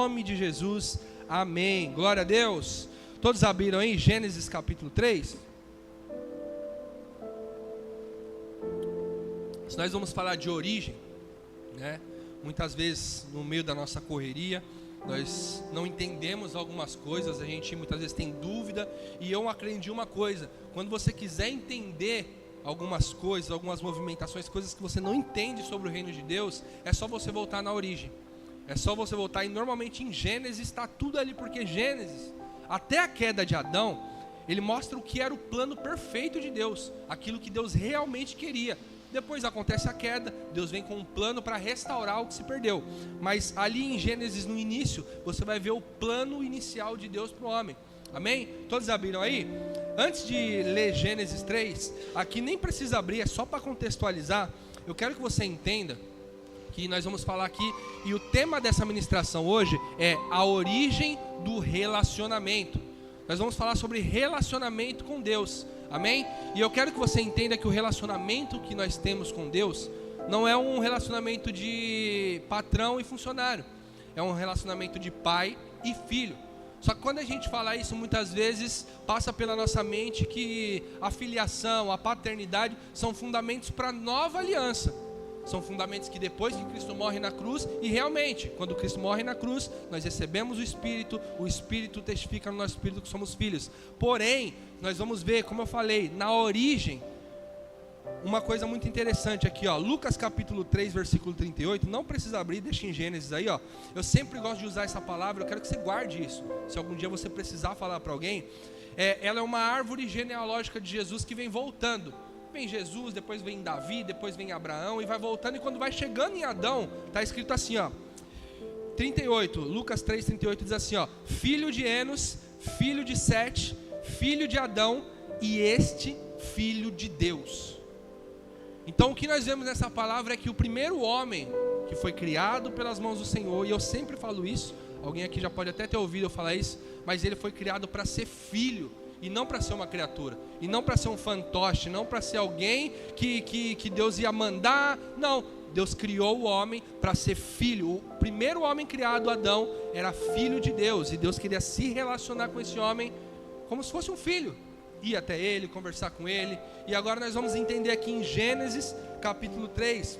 Em nome de Jesus, amém. Glória a Deus. Todos abriram aí Gênesis capítulo 3? Se nós vamos falar de origem, né? Muitas vezes no meio da nossa correria, nós não entendemos algumas coisas, a gente muitas vezes tem dúvida, e eu aprendi uma coisa: quando você quiser entender algumas coisas, algumas movimentações, coisas que você não entende sobre o reino de Deus, é só você voltar na origem. É só você voltar, e normalmente em Gênesis está tudo ali, porque Gênesis, até a queda de Adão, ele mostra o que era o plano perfeito de Deus, aquilo que Deus realmente queria. Depois acontece a queda, Deus vem com um plano para restaurar o que se perdeu. Mas ali em Gênesis, no início, você vai ver o plano inicial de Deus para o homem. Amém? Todos abriram aí? Antes de ler Gênesis 3, aqui nem precisa abrir, é só para contextualizar. Eu quero que você entenda que nós vamos falar aqui, e o tema dessa ministração hoje é a origem do relacionamento. Nós vamos falar sobre relacionamento com Deus, amém? E eu quero que você entenda que o relacionamento que nós temos com Deus não é um relacionamento de patrão e funcionário, é um relacionamento de pai e filho. Só que quando a gente fala isso, muitas vezes passa pela nossa mente que a filiação, a paternidade são fundamentos para a nova aliança. São fundamentos que depois que Cristo morre na cruz, e realmente, quando Cristo morre na cruz, nós recebemos o Espírito testifica no nosso espírito que somos filhos. Porém, nós vamos ver, como eu falei, na origem, uma coisa muito interessante aqui, ó, Lucas capítulo 3, versículo 38, não precisa abrir, deixa em Gênesis aí, ó. Eu sempre gosto de usar essa palavra, eu quero que você guarde isso, se algum dia você precisar falar para alguém. Ela é uma árvore genealógica de Jesus que vem voltando. Vem Jesus, depois vem Davi, depois vem Abraão, e vai voltando, e quando vai chegando em Adão, está escrito assim, ó, 38, Lucas 3, 38 diz assim, ó, filho de Enos, filho de Sete, filho de Adão, e este filho de Deus. Então o que nós vemos nessa palavra é que o primeiro homem que foi criado pelas mãos do Senhor, e eu sempre falo isso, alguém aqui já pode até ter ouvido eu falar isso, mas ele foi criado para ser filho, e não para ser uma criatura, e não para ser um fantoche, não para ser alguém que Deus ia mandar. Não, Deus criou o homem para ser filho. O primeiro homem criado, Adão, era filho de Deus, e Deus queria se relacionar com esse homem como se fosse um filho, ir até ele, conversar com ele. E agora nós vamos entender aqui em Gênesis capítulo 3,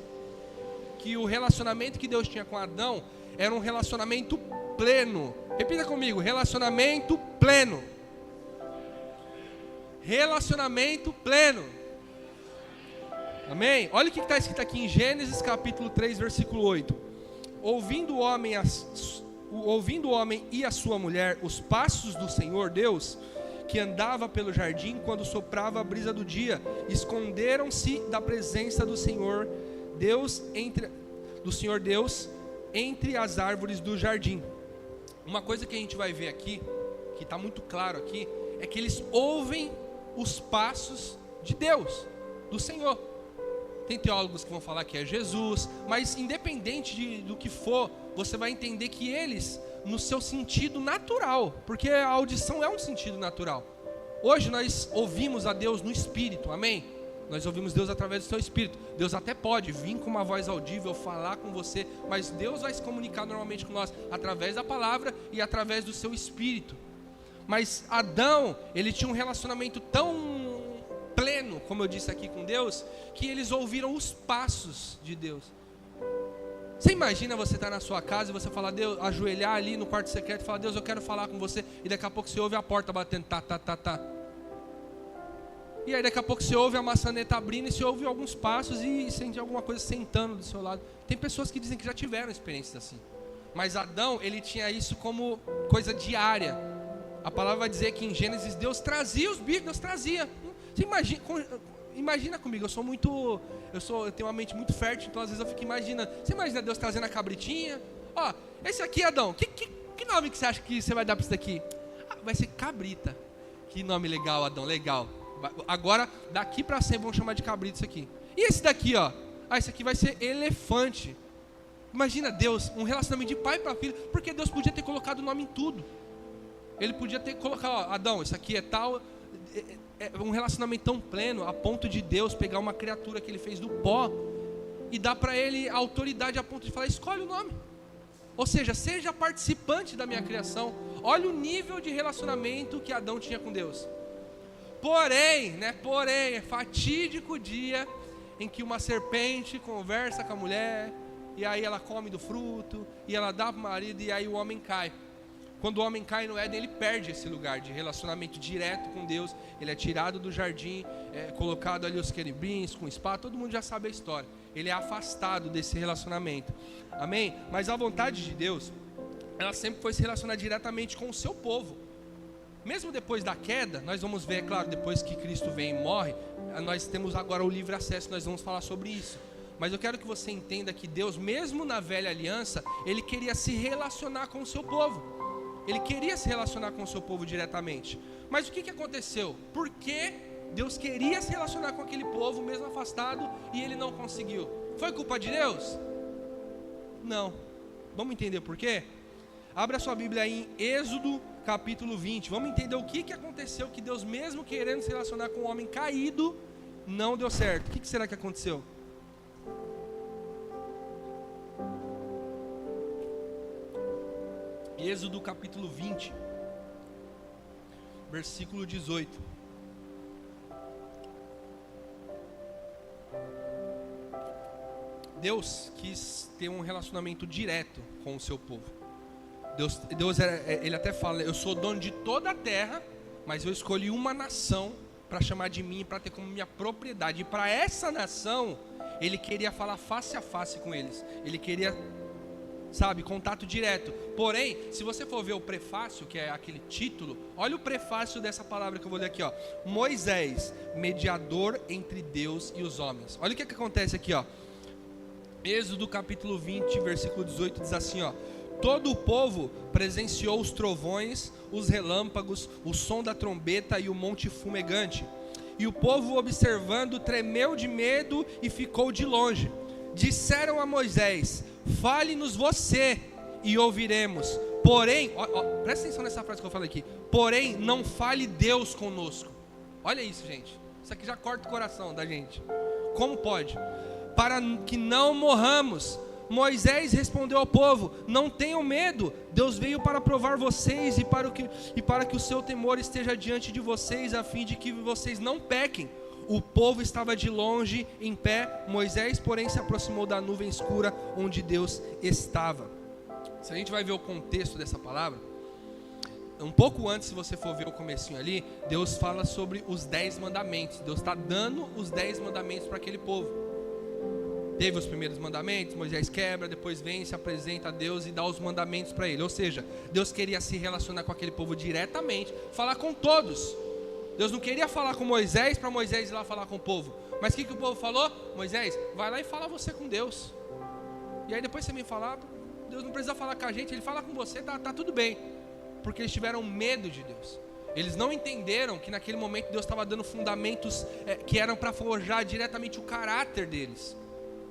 que o relacionamento que Deus tinha com Adão era um relacionamento pleno. Repita comigo: relacionamento pleno. Relacionamento pleno. Amém? Olha o que está escrito aqui em Gênesis capítulo 3, versículo 8. Ouvindo o homem e a sua mulher os passos do Senhor Deus, que andava pelo jardim quando soprava a brisa do dia, esconderam-se da presença do Senhor Deus entre as árvores do jardim. Uma coisa que a gente vai ver aqui, que está muito claro aqui, é que eles ouvem os passos de Deus, do Senhor. Tem teólogos que vão falar que é Jesus, mas independente do que for, você vai entender que eles, no seu sentido natural, porque a audição é um sentido natural. Hoje nós ouvimos a Deus no Espírito, amém? Nós ouvimos Deus através do seu Espírito. Deus até pode vir com uma voz audível, falar com você, mas Deus vai se comunicar normalmente com nós através da palavra e através do seu Espírito. Mas Adão, ele tinha um relacionamento tão pleno, como eu disse aqui, com Deus, que eles ouviram os passos de Deus. Você imagina você estar na sua casa e você falar, Deus, ajoelhar ali no quarto secreto e falar, Deus, eu quero falar com você, e daqui a pouco você ouve a porta batendo, tá, tá, tá, tá. E aí daqui a pouco você ouve a maçaneta abrindo e você ouve alguns passos e sente alguma coisa sentando do seu lado. Tem pessoas que dizem que já tiveram experiências assim. Mas Adão, ele tinha isso como coisa diária. A palavra vai dizer que em Gênesis Deus trazia os bichos, Deus trazia. Você imagina comigo, eu tenho uma mente muito fértil, então às vezes eu fico imaginando. Você imagina Deus trazendo a cabritinha? Ó, esse aqui, Adão, que nome que você acha que você vai dar para isso daqui? Ah, vai ser cabrita. Que nome legal, Adão, legal. Agora, daqui para sempre vamos chamar de cabrito isso aqui. E esse daqui, ó? Ah, esse aqui vai ser elefante. Imagina Deus, um relacionamento de pai para filho, porque Deus podia ter colocado o nome em tudo. Ele podia ter colocado, ó, Adão, isso aqui é tal. É um relacionamento tão pleno, a ponto de Deus pegar uma criatura que ele fez do pó e dar para ele a autoridade a ponto de falar, escolhe o nome. Ou seja, seja participante da minha criação. Olha o nível de relacionamento que Adão tinha com Deus. Porém, é fatídico o dia em que uma serpente conversa com a mulher, e aí ela come do fruto, e ela dá para o marido, e aí o homem cai. Quando o homem cai no Éden, ele perde esse lugar de relacionamento direto com Deus. Ele é tirado do jardim, colocado ali os querubins com espada, todo mundo já sabe a história. Ele é afastado desse relacionamento. Amém? Mas a vontade de Deus, ela sempre foi se relacionar diretamente com o seu povo. Mesmo depois da queda, nós vamos ver, é claro, depois que Cristo vem e morre, nós temos agora o livre acesso, nós vamos falar sobre isso. Mas eu quero que você entenda que Deus, mesmo na velha aliança, Ele queria se relacionar com o seu povo. Ele queria se relacionar com o seu povo diretamente. Mas o que aconteceu? Por que Deus queria se relacionar com aquele povo, mesmo afastado, e Ele não conseguiu? Foi culpa de Deus? Não. Vamos entender por quê? Abra sua Bíblia aí em Êxodo capítulo 20. Vamos entender o que aconteceu, que Deus, mesmo querendo se relacionar com o homem caído, não deu certo. O que será que aconteceu? Êxodo capítulo 20, versículo 18. Deus quis ter um relacionamento direto com o seu povo. Deus ele até fala: eu sou dono de toda a terra, mas eu escolhi uma nação para chamar de mim, para ter como minha propriedade. E para essa nação, Ele queria falar face a face com eles. Ele queria, contato direto. Porém, se você for ver o prefácio, que é aquele título, olha o prefácio dessa palavra que eu vou ler aqui, ó. Moisés, mediador entre Deus e os homens. Olha o que acontece aqui, ó. Êxodo capítulo 20, versículo 18, diz assim, ó: todo o povo presenciou os trovões, os relâmpagos, o som da trombeta e o monte fumegante. E o povo, observando, tremeu de medo e ficou de longe. Disseram a Moisés: fale-nos você e ouviremos. Porém, presta atenção nessa frase que eu falei aqui. Porém, não fale Deus conosco. Olha isso, gente. Isso aqui já corta o coração da gente. Como pode? Para que não morramos. Moisés respondeu ao povo: não tenham medo, Deus veio para provar vocês e para que o seu temor esteja diante de vocês, a fim de que vocês não pequem. O povo estava de longe, em pé. Moisés, porém, se aproximou da nuvem escura onde Deus estava. Se a gente vai ver o contexto dessa palavra, um pouco antes, se você for ver o comecinho ali, Deus fala sobre os 10 mandamentos. Deus está dando os 10 mandamentos para aquele povo. Teve os primeiros mandamentos, Moisés quebra, depois vem, se apresenta a Deus e dá os mandamentos para ele. Ou seja, Deus queria se relacionar com aquele povo diretamente, falar com todos. Deus não queria falar com Moisés para Moisés ir lá falar com o povo. Mas o que o povo falou? Moisés, vai lá e fala você com Deus. E aí depois você me falar, Deus não precisa falar com a gente, Ele fala com você, tá tudo bem. Porque eles tiveram medo de Deus. Eles não entenderam que naquele momento Deus estava dando fundamentos que eram para forjar diretamente o caráter deles.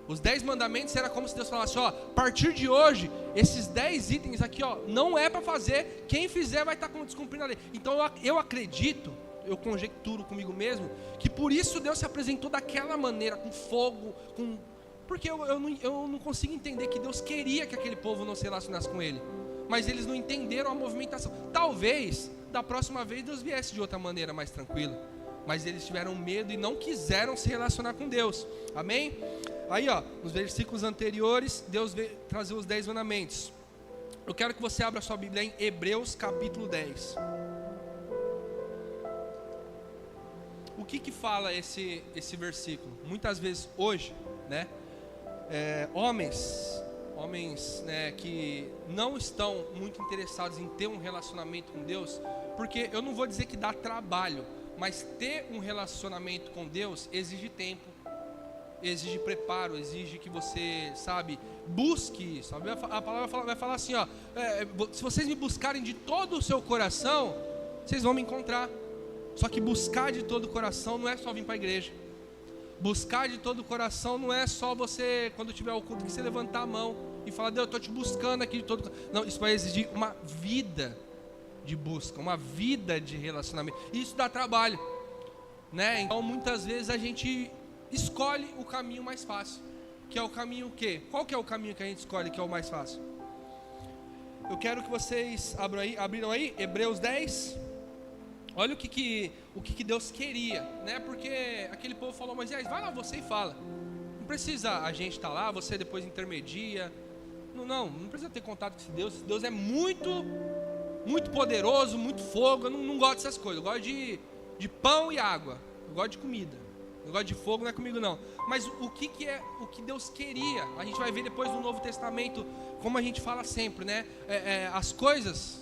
Os 10 mandamentos era como se Deus falasse: ó, a partir de hoje, esses 10 itens aqui, ó, não é para fazer, quem fizer vai estar descumprindo a lei. Então eu acredito, eu conjecturo comigo mesmo, que por isso Deus se apresentou daquela maneira, com fogo, porque eu não consigo entender que Deus queria que aquele povo não se relacionasse com Ele. Mas eles não entenderam a movimentação. Talvez, da próxima vez, Deus viesse de outra maneira mais tranquila. Mas eles tiveram medo e não quiseram se relacionar com Deus. Amém? Aí, ó, nos versículos anteriores, Deus veio trazer os 10 mandamentos. Eu quero que você abra sua Bíblia em Hebreus capítulo 10. O que fala esse versículo? Muitas vezes hoje, né, homens, né, que não estão muito interessados em ter um relacionamento com Deus, porque eu não vou dizer que dá trabalho, mas ter um relacionamento com Deus exige tempo, exige preparo, exige que você, busque isso. A palavra vai falar assim, ó: se vocês me buscarem de todo o seu coração, vocês vão me encontrar. Só que buscar de todo o coração não é só vir para a igreja. Buscar de todo o coração não é só você, quando tiver o culto, que você levantar a mão e falar: Deus, eu estou te buscando aqui de todo o coração. Não, isso vai exigir uma vida de busca, uma vida de relacionamento. E isso dá trabalho, né? Então muitas vezes a gente escolhe o caminho mais fácil, que é o caminho o quê? Qual que é o caminho que a gente escolhe que é o mais fácil? eu quero que vocês abriram aí, Hebreus 10. Olha o que Deus queria, né? Porque aquele povo falou: Moisés, vai lá você e fala. Não precisa a gente estar lá, você depois intermedia. Não precisa ter contato com esse Deus. Esse Deus é muito poderoso, muito fogo. Eu não gosto dessas coisas. Eu gosto de pão e água. Eu gosto de comida. Eu gosto de fogo, não é comigo não. Mas o que Deus queria? A gente vai ver depois no Novo Testamento, como a gente fala sempre, né? As coisas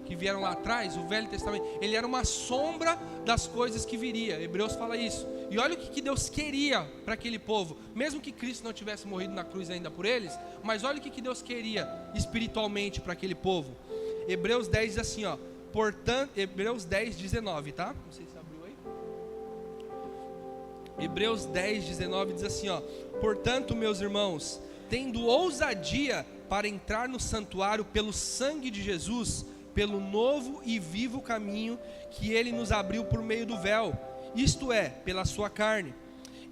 que vieram lá atrás, o Velho Testamento, ele era uma sombra das coisas que viria. Hebreus fala isso. E olha o que Deus queria para aquele povo, mesmo que Cristo não tivesse morrido na cruz ainda por eles, mas olha o que Deus queria espiritualmente para aquele povo. Hebreus 10 diz assim, ó, portanto, Hebreus 10, 19, tá? Não sei se abriu aí. Hebreus 10, 19 diz assim, ó, portanto, meus irmãos, tendo ousadia para entrar no santuário pelo sangue de Jesus, pelo novo e vivo caminho que ele nos abriu por meio do véu, isto é, pela sua carne.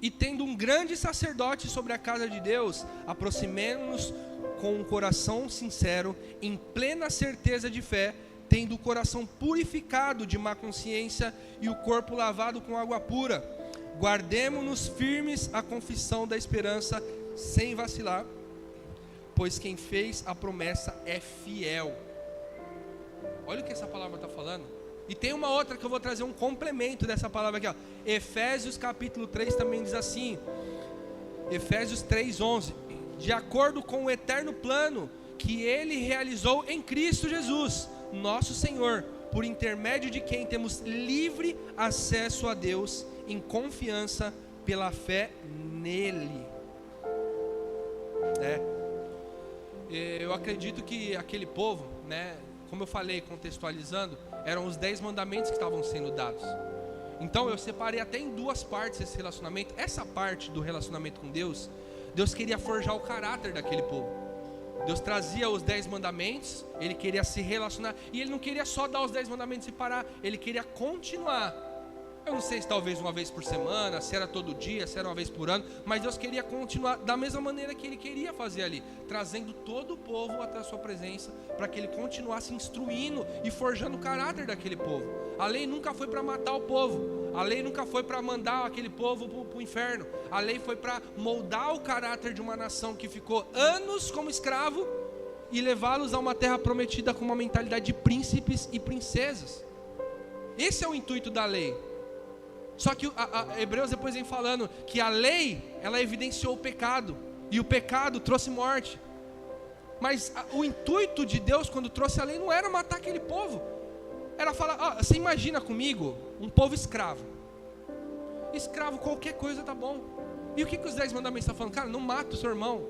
E tendo um grande sacerdote sobre a casa de Deus, aproximemo-nos com um coração sincero, em plena certeza de fé, tendo o coração purificado de má consciência e o corpo lavado com água pura. Guardemo-nos firmes à confissão da esperança, sem vacilar, pois quem fez a promessa é fiel. Olha o que essa palavra está falando. E tem uma outra que eu vou trazer um complemento dessa palavra aqui, ó. Efésios capítulo 3 também diz assim, Efésios 3:11, de acordo com o eterno plano que ele realizou em Cristo Jesus, nosso Senhor, por intermédio de quem temos livre acesso a Deus em confiança pela fé nele. Eu acredito que aquele povo, né, como eu falei, contextualizando, eram os 10 mandamentos que estavam sendo dados. Então eu separei até em duas partes esse relacionamento. Essa parte do relacionamento com Deus, Deus queria forjar o caráter daquele povo. Deus trazia os 10 mandamentos, ele queria se relacionar, e ele não queria só dar os 10 mandamentos e parar, ele queria continuar. Eu não sei se talvez uma vez por semana, se era todo dia, se era uma vez por ano, mas Deus queria continuar da mesma maneira que ele queria fazer ali, trazendo todo o povo até a sua presença, para que ele continuasse instruindo e forjando o caráter daquele povo. A lei nunca foi para matar o povo, a lei nunca foi para mandar aquele povo para o inferno, a lei foi para moldar o caráter de uma nação que ficou anos como escravo e levá-los a uma terra prometida com uma mentalidade de príncipes e princesas. Esse é o intuito da lei. Só que Hebreus depois vem falando que a lei, ela evidenciou o pecado, e o pecado trouxe morte. Mas o intuito de Deus quando trouxe a lei não era matar aquele povo, era falar, você imagina comigo um povo escravo. Escravo, qualquer coisa tá bom. E o que os 10 mandamentos estão falando? Cara, não mata o seu irmão.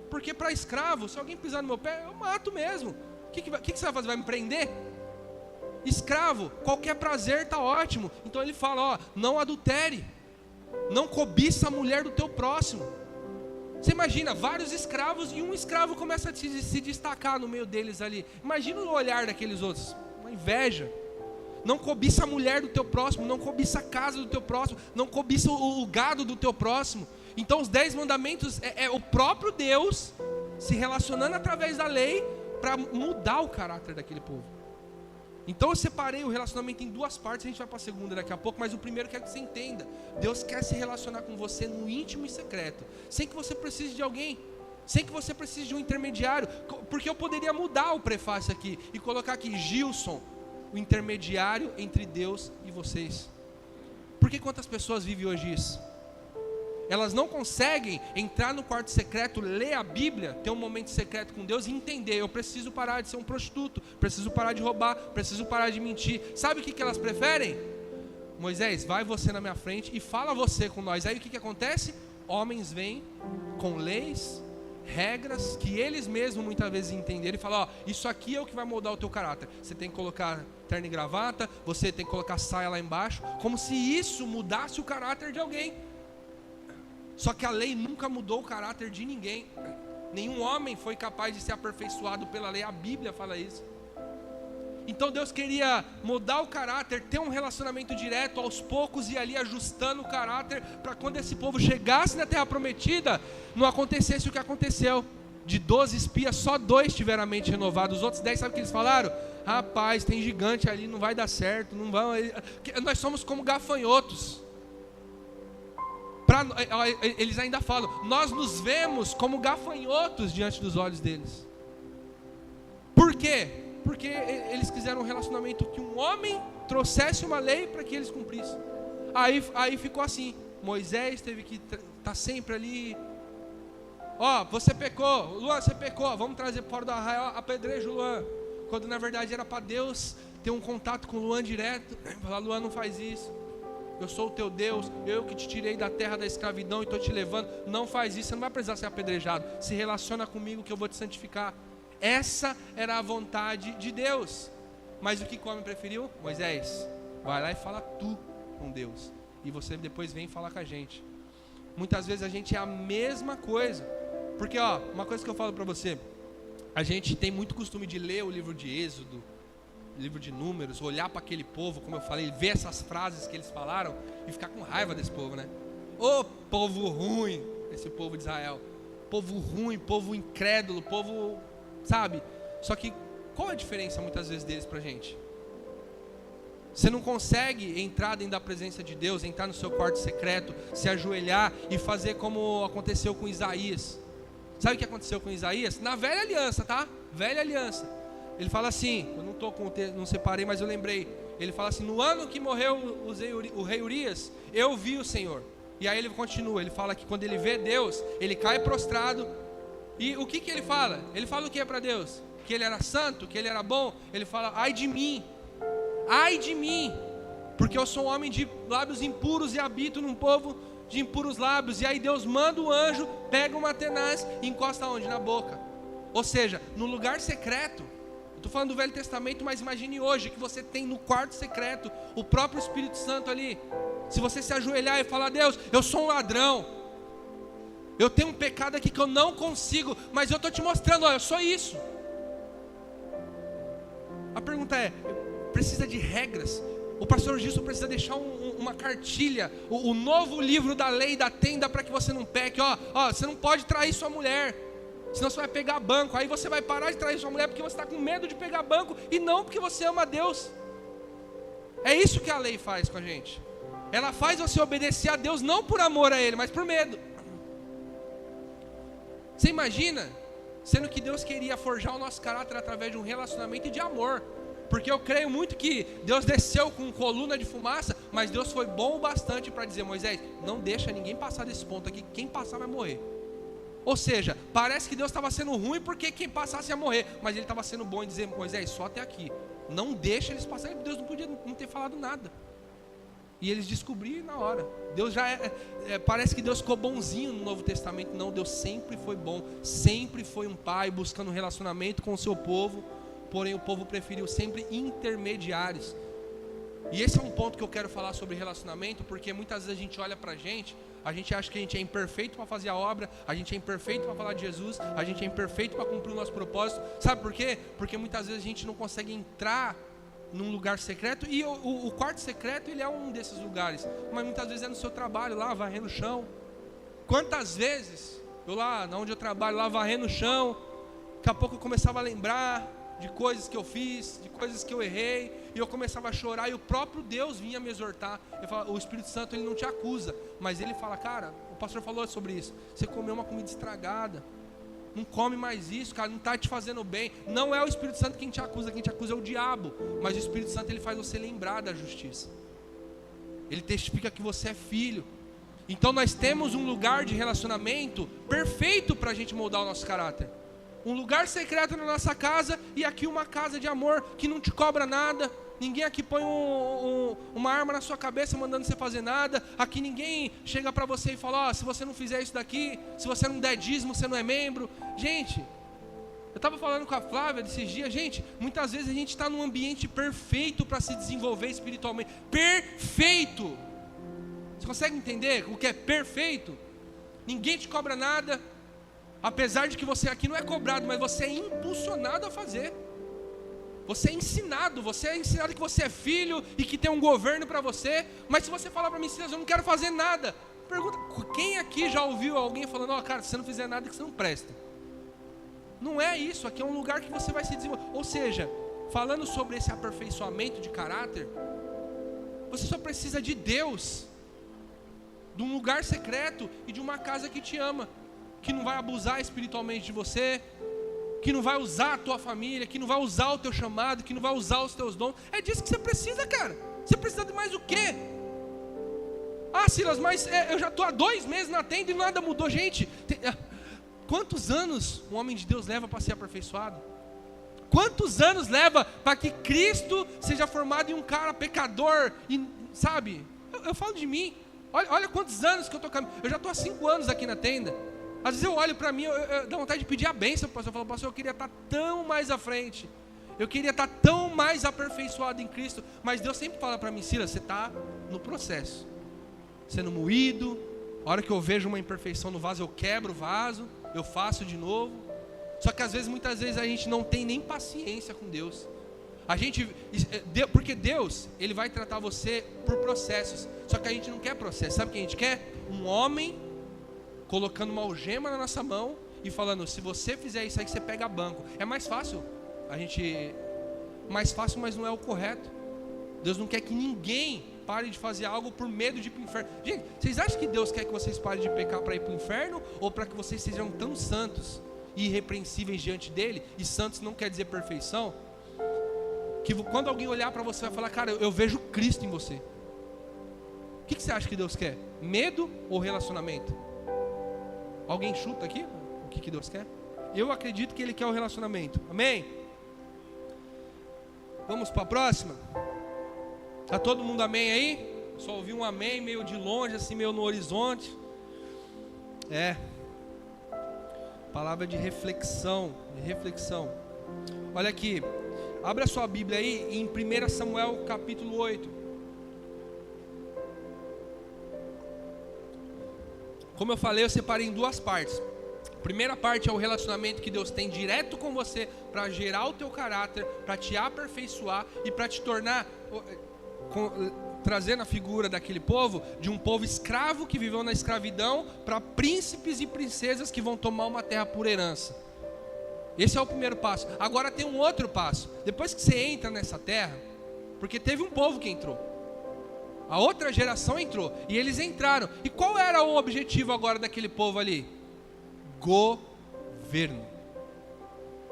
Porque para escravo, se alguém pisar no meu pé, eu mato mesmo. O que você vai fazer? Vai me prender? Escravo, qualquer prazer está ótimo. Então ele fala, não adultere, não cobiça a mulher do teu próximo. Você imagina, vários escravos, e um escravo começa a se destacar no meio deles ali. Imagina o olhar daqueles outros, uma inveja. Não cobiça a mulher do teu próximo, não cobiça a casa do teu próximo, não cobiça o gado do teu próximo. Então os 10 mandamentos é o próprio Deus se relacionando através da lei para mudar o caráter daquele povo. Então eu separei o relacionamento em duas partes, a gente vai para a segunda daqui a pouco, mas o primeiro eu quero que você entenda. Deus quer se relacionar com você no íntimo e secreto, sem que você precise de alguém, sem que você precise de um intermediário, porque eu poderia mudar o prefácio aqui e colocar aqui, Gilson, o intermediário entre Deus e vocês. Porque quantas pessoas vivem hoje isso? Elas não conseguem entrar no quarto secreto, ler a Bíblia, ter um momento secreto com Deus e entender, eu preciso parar de ser um prostituto, preciso parar de roubar, preciso parar de mentir. Sabe o que elas preferem? Moisés, vai você na minha frente e fala você com nós. Aí o que acontece? Homens vêm com leis, regras, que eles mesmos muitas vezes entenderam e falam, isso aqui é o que vai moldar o teu caráter. Você tem que colocar terno e gravata, você tem que colocar saia lá embaixo, como se isso mudasse o caráter de alguém. Só que a lei nunca mudou o caráter de ninguém. Nenhum homem foi capaz de ser aperfeiçoado pela lei. A Bíblia fala isso. Então Deus queria mudar o caráter, ter um relacionamento direto, aos poucos ir ali ajustando o caráter, para quando esse povo chegasse na terra prometida, não acontecesse o que aconteceu, de 12 espias, só 2 tiveram a mente renovada. Os outros 10, sabe o que eles falaram? Rapaz, tem gigante ali, não vai dar certo, não vão. Nós somos como gafanhotos. Eles ainda falam, nós nos vemos como gafanhotos diante dos olhos deles. Por quê? Porque eles quiseram um relacionamento que um homem trouxesse uma lei para que eles cumprissem. Aí ficou assim, Moisés teve que estar sempre ali. Você pecou, Luan, você pecou, vamos trazer fora do arraial, apedreja o Luan. Quando na verdade era para Deus ter um contato com o Luan direto. Falar, Luan, não faz isso. Eu sou o teu Deus, eu que te tirei da terra da escravidão e estou te levando. Não faz isso, você não vai precisar ser apedrejado. Se relaciona comigo que eu vou te santificar. Essa era a vontade de Deus. Mas o que o homem preferiu? Moisés, vai lá e fala tu com Deus. E você depois vem falar com a gente. Muitas vezes a gente é a mesma coisa. Porque uma coisa que eu falo para você. A gente tem muito costume de ler o livro de Êxodo, livro de Números, olhar para aquele povo, como eu falei, ver essas frases que eles falaram e ficar com raiva desse povo, né? Ô povo ruim, esse povo de Israel. Povo ruim, povo incrédulo, povo, sabe? Só que qual a diferença muitas vezes deles pra gente? Você não consegue entrar dentro da presença de Deus, entrar no seu quarto secreto, se ajoelhar e fazer como aconteceu com Isaías. Sabe o que aconteceu com Isaías? Na velha aliança, tá? Velha aliança. Ele fala assim, eu não separei, mas eu lembrei. Ele fala assim, no ano que morreu o rei Urias, eu vi o Senhor. E aí ele continua, ele fala que quando ele vê Deus, ele cai prostrado. E o que ele fala? Ele fala o que para Deus? Que ele era santo, que ele era bom. Ele fala, ai de mim, porque eu sou um homem de lábios impuros e habito num povo de impuros lábios. E aí Deus manda o anjo, pega uma tenaz e encosta onde? Na boca. Ou seja, no lugar secreto. Estou falando do Velho Testamento, mas imagine hoje que você tem no quarto secreto o próprio Espírito Santo ali. Se você se ajoelhar e falar, Deus, eu sou um ladrão, eu tenho um pecado aqui que eu não consigo, mas eu estou te mostrando, eu sou isso. A pergunta é, precisa de regras? O pastor Gilson precisa deixar uma cartilha, o novo livro da lei da tenda para que você não peque. Você não pode trair sua mulher, senão você vai pegar banco. Aí você vai parar de trair sua mulher porque você está com medo de pegar banco e não porque você ama a Deus. É isso que a lei faz com a gente. Ela faz você obedecer a Deus não por amor a Ele, mas por medo. Você imagina, sendo que Deus queria forjar o nosso caráter através de um relacionamento e de amor. Porque eu creio muito que Deus desceu com coluna de fumaça, mas Deus foi bom o bastante para dizer, Moisés, não deixa ninguém passar desse ponto aqui, quem passar vai morrer. Ou seja, parece que Deus estava sendo ruim porque quem passasse ia morrer, mas Ele estava sendo bom em dizer, Moisés, só até aqui, não deixa eles passarem. Deus não podia não ter falado nada. E eles descobriram na hora. Deus já parece que Deus ficou bonzinho no Novo Testamento. Não, Deus sempre foi bom, sempre foi um pai buscando um relacionamento com o seu povo. Porém o povo preferiu sempre intermediários. E esse é um ponto que eu quero falar sobre relacionamento, porque muitas vezes a gente olha pra gente acha que a gente é imperfeito para fazer a obra, a gente é imperfeito para falar de Jesus, a gente é imperfeito para cumprir o nosso propósito. Sabe por quê? Porque muitas vezes a gente não consegue entrar num lugar secreto, e o quarto secreto ele é um desses lugares, mas muitas vezes é no seu trabalho, lá varrendo o chão. Quantas vezes eu lá onde eu trabalho, lá varrendo o chão, daqui a pouco eu começava a lembrar de coisas que eu fiz, de coisas que eu errei, e eu começava a chorar, e o próprio Deus vinha me exortar. O Espírito Santo ele não te acusa, mas ele fala, cara, o pastor falou sobre isso, você comeu uma comida estragada, não come mais isso, cara, não está te fazendo bem. Não é o Espírito Santo quem te acusa é o diabo, mas o Espírito Santo ele faz você lembrar da justiça, ele testifica que você é filho. Então nós temos um lugar de relacionamento perfeito para a gente moldar o nosso caráter. Um lugar secreto na nossa casa, e aqui uma casa de amor que não te cobra nada. Ninguém aqui põe uma arma na sua cabeça mandando você fazer nada. Aqui ninguém chega para você e fala, se você não fizer isso daqui, se você não der dízimo, você não é membro. Gente, eu estava falando com a Flávia desses dias, gente, muitas vezes a gente está num ambiente perfeito para se desenvolver espiritualmente. Perfeito! Você consegue entender o que é perfeito? Ninguém te cobra nada. Apesar de que você aqui não é cobrado, mas você é impulsionado a fazer. Você é ensinado que você é filho e que tem um governo para você. Mas se você falar para mim, Silas, eu não quero fazer nada. Pergunta, quem aqui já ouviu alguém falando, cara, se você não fizer nada, que você não presta? Não é isso, aqui é um lugar que você vai se desenvolver. Ou seja, falando sobre esse aperfeiçoamento de caráter, você só precisa de Deus, de um lugar secreto e de uma casa que te ama, que não vai abusar espiritualmente de você, que não vai usar a tua família, que não vai usar o teu chamado, que não vai usar os teus dons. É disso que você precisa, cara. Você precisa de mais o quê? Ah, Silas, mas eu já estou há 2 meses na tenda e nada mudou. Gente, quantos anos um homem de Deus leva para ser aperfeiçoado? Quantos anos leva para que Cristo seja formado em um cara pecador? E, sabe, eu falo de mim. Olha quantos anos que eu estou caminhando. Eu já estou há 5 anos aqui na tenda. Às vezes eu olho para mim, eu dá vontade de pedir a bênção para o pastor. Eu falo, pastor, eu queria estar tão mais à frente. Eu queria estar tão mais aperfeiçoado em Cristo. Mas Deus sempre fala para mim, Silas, você está no processo. Sendo moído. A hora que eu vejo uma imperfeição no vaso, eu quebro o vaso. Eu faço de novo. Só que às vezes, muitas vezes a gente não tem nem paciência com Deus. Porque Deus, Ele vai tratar você por processos. Só que a gente não quer processo. Sabe o que a gente quer? Um homem colocando uma algema na nossa mão e falando, se você fizer isso aí, você pega banco. É mais fácil. Mais fácil, mas não é o correto. Deus não quer que ninguém pare de fazer algo por medo de ir para o inferno. Gente, vocês acham que Deus quer que vocês parem de pecar para ir para o inferno? Ou para que vocês sejam tão santos e irrepreensíveis diante dele? E santos não quer dizer perfeição. Que quando alguém olhar para você vai falar, cara, eu vejo Cristo em você. O que você acha que Deus quer? Medo ou relacionamento? Alguém chuta aqui o que Deus quer? Eu acredito que Ele quer o relacionamento. Amém? Vamos para a próxima? Está todo mundo amém aí? Só ouvi um amém meio de longe, assim meio no horizonte. Palavra de reflexão. Olha aqui. Abra sua Bíblia aí em 1 Samuel capítulo 8. Como eu falei, eu separei em 2 partes. A primeira parte é o relacionamento que Deus tem direto com você para gerar o teu caráter, para te aperfeiçoar e para te tornar, trazendo a figura daquele povo, de um povo escravo que viveu na escravidão, para príncipes e princesas que vão tomar uma terra por herança. Esse é o primeiro passo. Agora tem um outro passo. Depois que você entra nessa terra, porque teve um povo que entrou, a outra geração entrou, e eles entraram. E qual era o objetivo agora daquele povo ali? Governo.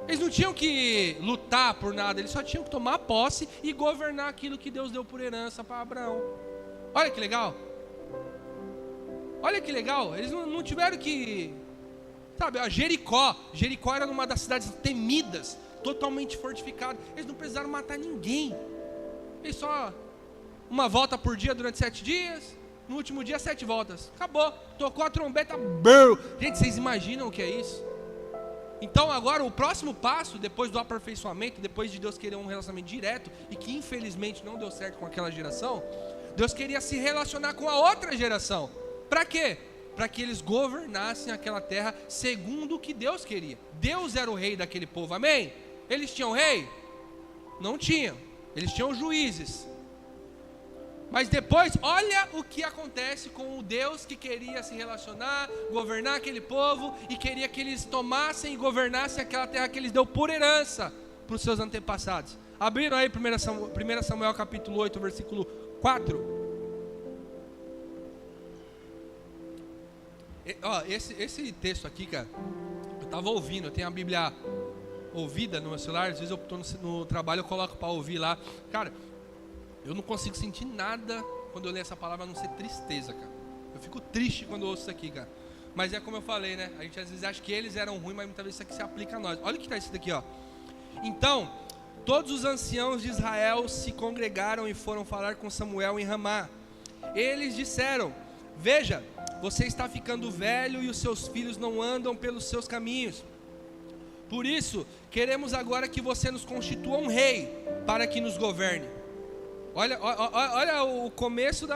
Eles não tinham que lutar por nada, eles só tinham que tomar posse e governar aquilo que Deus deu por herança para Abraão. Olha que legal. Olha que legal. Eles não tiveram que... Sabe, a Jericó era uma das cidades temidas, totalmente fortificada. Eles não precisaram matar ninguém. Eles só... uma volta por dia durante 7 dias. No último dia 7 voltas. Acabou, tocou a trombeta. Brrr. Gente, vocês imaginam o que é isso? Então agora o próximo passo, depois do aperfeiçoamento, depois de Deus querer um relacionamento direto, e que infelizmente não deu certo com aquela geração, Deus queria se relacionar com a outra geração. Para quê? Para que eles governassem aquela terra segundo o que Deus queria. Deus era o rei daquele povo, amém? Eles tinham rei? Não tinham. Eles tinham juízes. Mas depois, olha o que acontece com o Deus que queria se relacionar, governar aquele povo, e queria que eles tomassem e governassem aquela terra que eles deu por herança para os seus antepassados. Abriram aí 1 Samuel capítulo 8, versículo 4. Esse texto aqui, cara, eu estava ouvindo, eu tenho a Bíblia ouvida no meu celular, às vezes eu estou no trabalho, eu coloco para ouvir lá. Cara, eu não consigo sentir nada quando eu leio essa palavra, a não ser tristeza, cara. Eu fico triste quando eu ouço isso aqui, cara. Mas é como eu falei, né? A gente às vezes acha que eles eram ruins, mas muitas vezes isso aqui se aplica a nós. Olha o que está escrito aqui, ó. Então, todos os anciãos de Israel se congregaram e foram falar com Samuel em Ramá. Eles disseram: veja, você está ficando velho e os seus filhos não andam pelos seus caminhos. Por isso, queremos agora que você nos constitua um rei para que nos governe. Olha o começo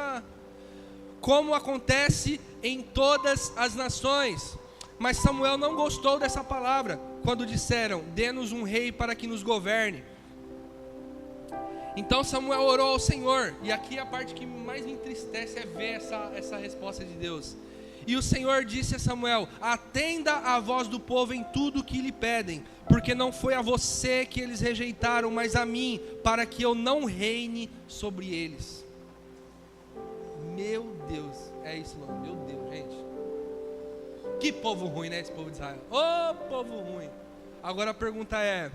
como acontece em todas as nações. Mas Samuel não gostou dessa palavra quando disseram: dê-nos um rei para que nos governe. Então Samuel orou ao Senhor. E aqui a parte que mais me entristece é ver essa resposta de Deus. E o Senhor disse a Samuel: atenda à voz do povo em tudo o que lhe pedem, porque não foi a você que eles rejeitaram, mas a mim, para que eu não reine sobre eles. Meu Deus, é isso não, meu Deus, gente. Que povo ruim, né, esse povo de Israel? Ô povo ruim. Agora a pergunta é: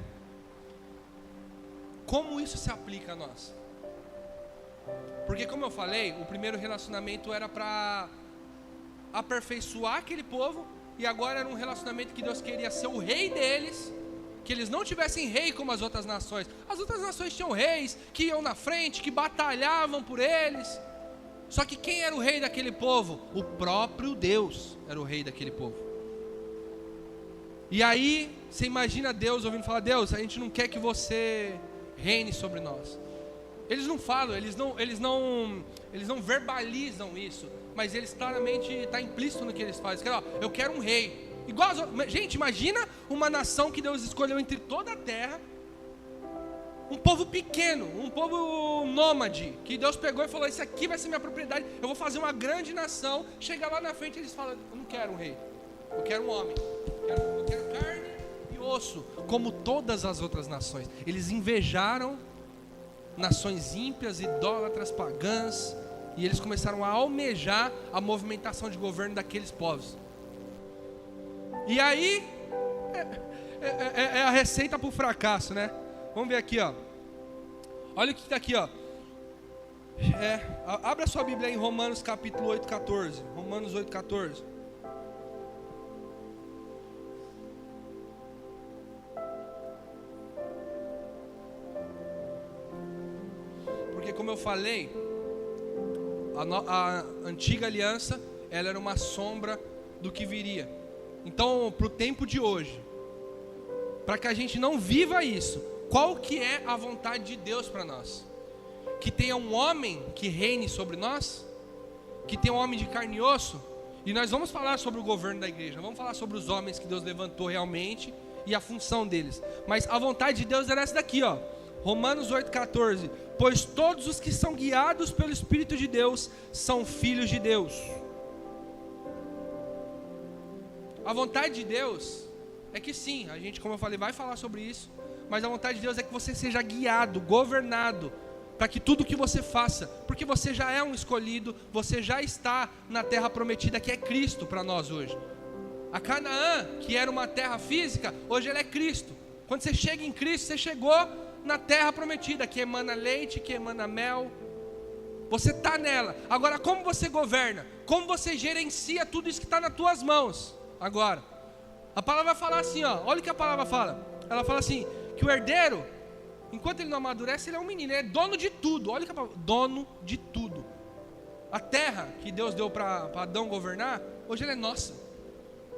como isso se aplica a nós? Porque como eu falei, o primeiro relacionamento era para aperfeiçoar aquele povo, e agora era um relacionamento que Deus queria ser o rei deles, que eles não tivessem rei como as outras nações. As outras nações tinham reis que iam na frente, que batalhavam por eles. Só que quem era o rei daquele povo? O próprio Deus era o rei daquele povo. E aí, você imagina Deus ouvindo falar: Deus, a gente não quer que você reine sobre nós. Eles não falam, eles não verbalizam isso, mas eles claramente, está implícito no que eles fazem. Eu quero um rei. Igual gente, imagina uma nação que Deus escolheu entre toda a terra, um povo pequeno, um povo nômade, que Deus pegou e falou: isso aqui vai ser minha propriedade, eu vou fazer uma grande nação. Chega lá na frente, eles falam: eu não quero um rei, eu quero um homem, eu quero carne e osso, como todas as outras nações. Eles invejaram nações ímpias, idólatras, pagãs, e eles começaram a almejar a movimentação de governo daqueles povos. E aí é a receita para o fracasso, né? Vamos ver aqui, ó. Olha o que está aqui, ó. Abra sua Bíblia em Romanos capítulo 8, 14. Romanos 8, 14. Porque como eu falei, a antiga aliança, ela era uma sombra do que viria. Então, para o tempo de hoje, para que a gente não viva isso, qual que é a vontade de Deus para nós? Que tenha um homem que reine sobre nós? Que tenha um homem de carne e osso? E nós vamos falar sobre o governo da igreja, vamos falar sobre os homens que Deus levantou realmente e a função deles. Mas a vontade de Deus era essa daqui, ó. Romanos 8,14. Pois todos os que são guiados pelo Espírito de Deus são filhos de Deus. A vontade de Deus é que sim, a gente, como eu falei, vai falar sobre isso. Mas a vontade de Deus é que você seja guiado, governado, para que tudo que você faça, porque você já é um escolhido, você já está na terra prometida, que é Cristo para nós hoje. A Canaã, que era uma terra física, hoje ela é Cristo. Quando você chega em Cristo, você chegou na terra prometida, que emana leite, que emana mel. Você está nela. Agora, como você governa? Como você gerencia tudo isso que está nas tuas mãos? Agora, a palavra vai falar assim, ó. Olha o que a palavra fala. Ela fala assim, que o herdeiro, enquanto ele não amadurece, ele é um menino, ele é dono de tudo. Olha que a palavra, dono de tudo. A terra que Deus deu para Adão governar, hoje ela é nossa.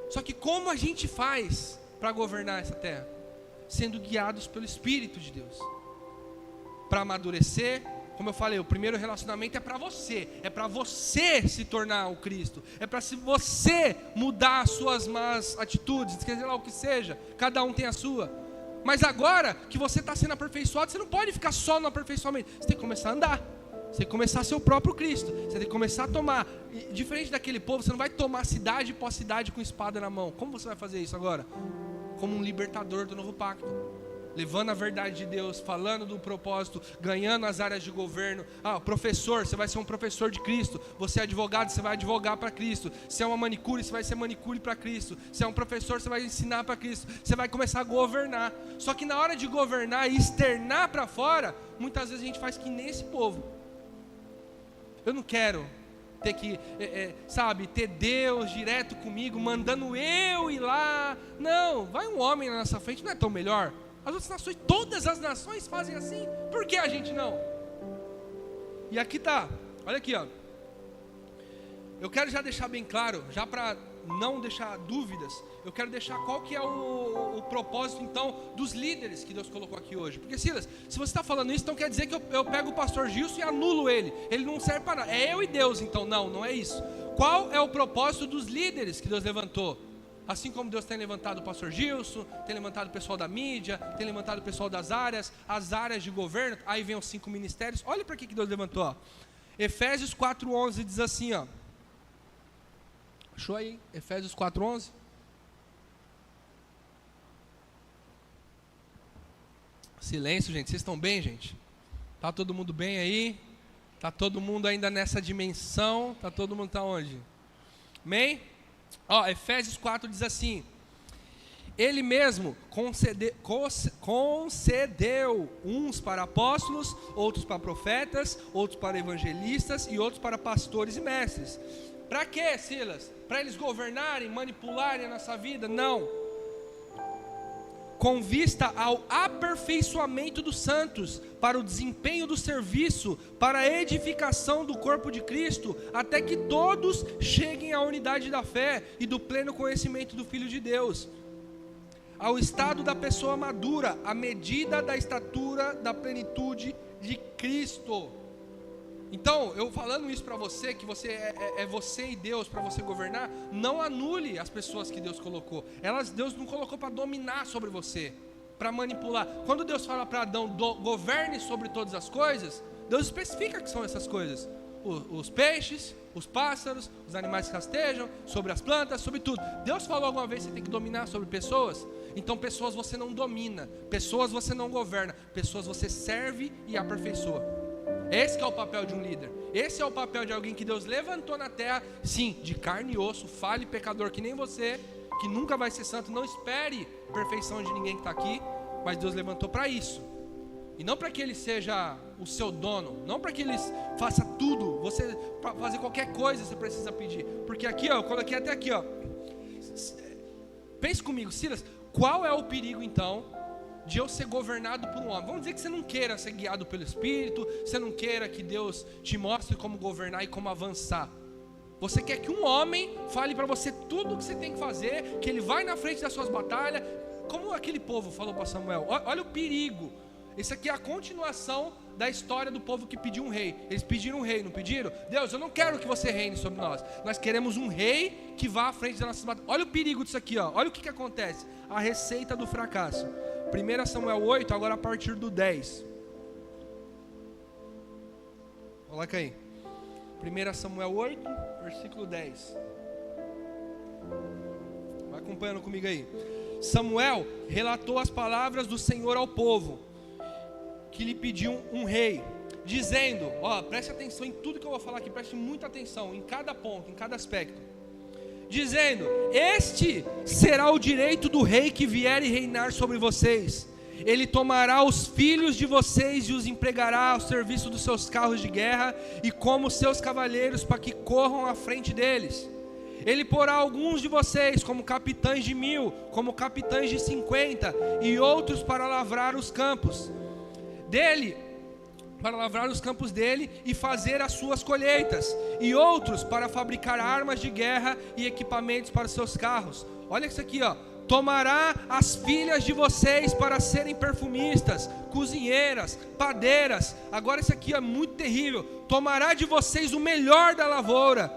Só que como a gente faz para governar essa terra? Sendo guiados pelo Espírito de Deus. Para amadurecer, como eu falei, o primeiro relacionamento é para você se tornar o Cristo, é para você mudar as suas más atitudes, esquecer lá o que seja, cada um tem a sua. Mas agora que você está sendo aperfeiçoado, você não pode ficar só no aperfeiçoamento, você tem que começar a andar, você tem que começar a ser o próprio Cristo, você tem que começar a tomar, e, diferente daquele povo, você não vai tomar cidade após cidade com espada na mão. Como você vai fazer isso agora? Como um libertador do novo pacto, levando a verdade de Deus, falando do propósito, ganhando as áreas de governo. Professor, você vai ser um professor de Cristo. Você é advogado, você vai advogar para Cristo. Se é uma manicure, você vai ser manicure para Cristo. Se é um professor, você vai ensinar para Cristo. Você vai começar a governar. Só que na hora de governar e externar para fora, muitas vezes a gente faz que nem esse povo. Eu não quero ter que, ter Deus direto comigo, mandando eu ir lá. Não, vai um homem na nossa frente, não é tão melhor? As outras nações, todas as nações fazem assim, por que a gente não? E aqui tá, olha aqui, ó. Eu quero já deixar bem claro, já para não deixar dúvidas, eu quero deixar qual que é o propósito então dos líderes que Deus colocou aqui hoje. Porque Silas, se você está falando isso, então quer dizer que eu pego o pastor Gilson e anulo ele não serve para nada, é eu e Deus. Então não é isso. Qual é o propósito dos líderes que Deus levantou? Assim como Deus tem levantado o pastor Gilson, tem levantado o pessoal da mídia, tem levantado o pessoal das áreas, as áreas de governo, aí vem os 5 ministérios. Olha para que Deus levantou, ó. Efésios 4:11 diz assim, ó. Achou aí? Efésios 4:11. Silêncio, gente. Vocês estão bem, gente? Tá todo mundo bem aí? Tá todo mundo ainda nessa dimensão? Tá todo mundo tá onde? Amém? Ó, Efésios 4 diz assim: Ele mesmo concedeu uns para apóstolos, outros para profetas, outros para evangelistas e outros para pastores e mestres. Para quê, Silas? Para eles governarem, manipularem a nossa vida? Não. Com vista ao aperfeiçoamento dos santos, para o desempenho do serviço, para a edificação do corpo de Cristo, até que todos cheguem à unidade da fé e do pleno conhecimento do Filho de Deus, ao estado da pessoa madura, à medida da estatura da plenitude de Cristo. Então, eu falando isso para você, que você é você e Deus para você governar, não anule as pessoas que Deus colocou. Deus não colocou para dominar sobre você, para manipular. Quando Deus fala para Adão, governe sobre todas as coisas, Deus especifica que são essas coisas. Os peixes, os pássaros, os animais que rastejam, sobre as plantas, sobre tudo. Deus falou alguma vez que você tem que dominar sobre pessoas? Então pessoas você não domina, pessoas você não governa, pessoas você serve e aperfeiçoa. Esse que é o papel de um líder. Esse é o papel de alguém que Deus levantou na terra, sim, de carne e osso, falho e pecador que nem você, que nunca vai ser santo. Não espere perfeição de ninguém que está aqui, mas Deus levantou para isso. E não para que ele seja o seu dono, não para que ele faça tudo. Você, para fazer qualquer coisa, você precisa pedir. Porque aqui, ó, eu coloquei até aqui, ó. Pense comigo, Silas, qual é o perigo então de eu ser governado por um homem? Vamos dizer que você não queira ser guiado pelo Espírito, você não queira que Deus te mostre como governar e como avançar. Você quer que um homem fale para você tudo o que você tem que fazer, que ele vai na frente das suas batalhas, como aquele povo falou para Samuel. Olha o perigo. Isso aqui é a continuação da história do povo que pediu um rei. Eles pediram um rei, não pediram? Deus, eu não quero que você reine sobre nós. Nós queremos um rei que vá à frente das nossas batalhas. Olha o perigo disso aqui, ó. Olha o que acontece. A receita do fracasso. 1 Samuel 8, agora a partir do 10. Coloca aí. 1 Samuel 8, versículo 10. Vai acompanhando comigo aí. Samuel relatou as palavras do Senhor ao povo, que lhe pediu um rei, dizendo, ó, preste atenção em tudo que eu vou falar aqui, preste muita atenção, em cada ponto, em cada aspecto. Dizendo, este será o direito do rei que vier e reinar sobre vocês. Ele tomará os filhos de vocês e os empregará ao serviço dos seus carros de guerra e como seus cavaleiros para que corram à frente deles. Ele porá alguns de vocês como capitães de 1000, como capitães de 50 e outros para lavrar os campos dele, e fazer as suas colheitas, e outros para fabricar armas de guerra e equipamentos para os seus carros. Olha isso aqui, ó. Tomará as filhas de vocês para serem perfumistas, cozinheiras, padeiras. Agora isso aqui é muito terrível. Tomará de vocês o melhor da lavoura,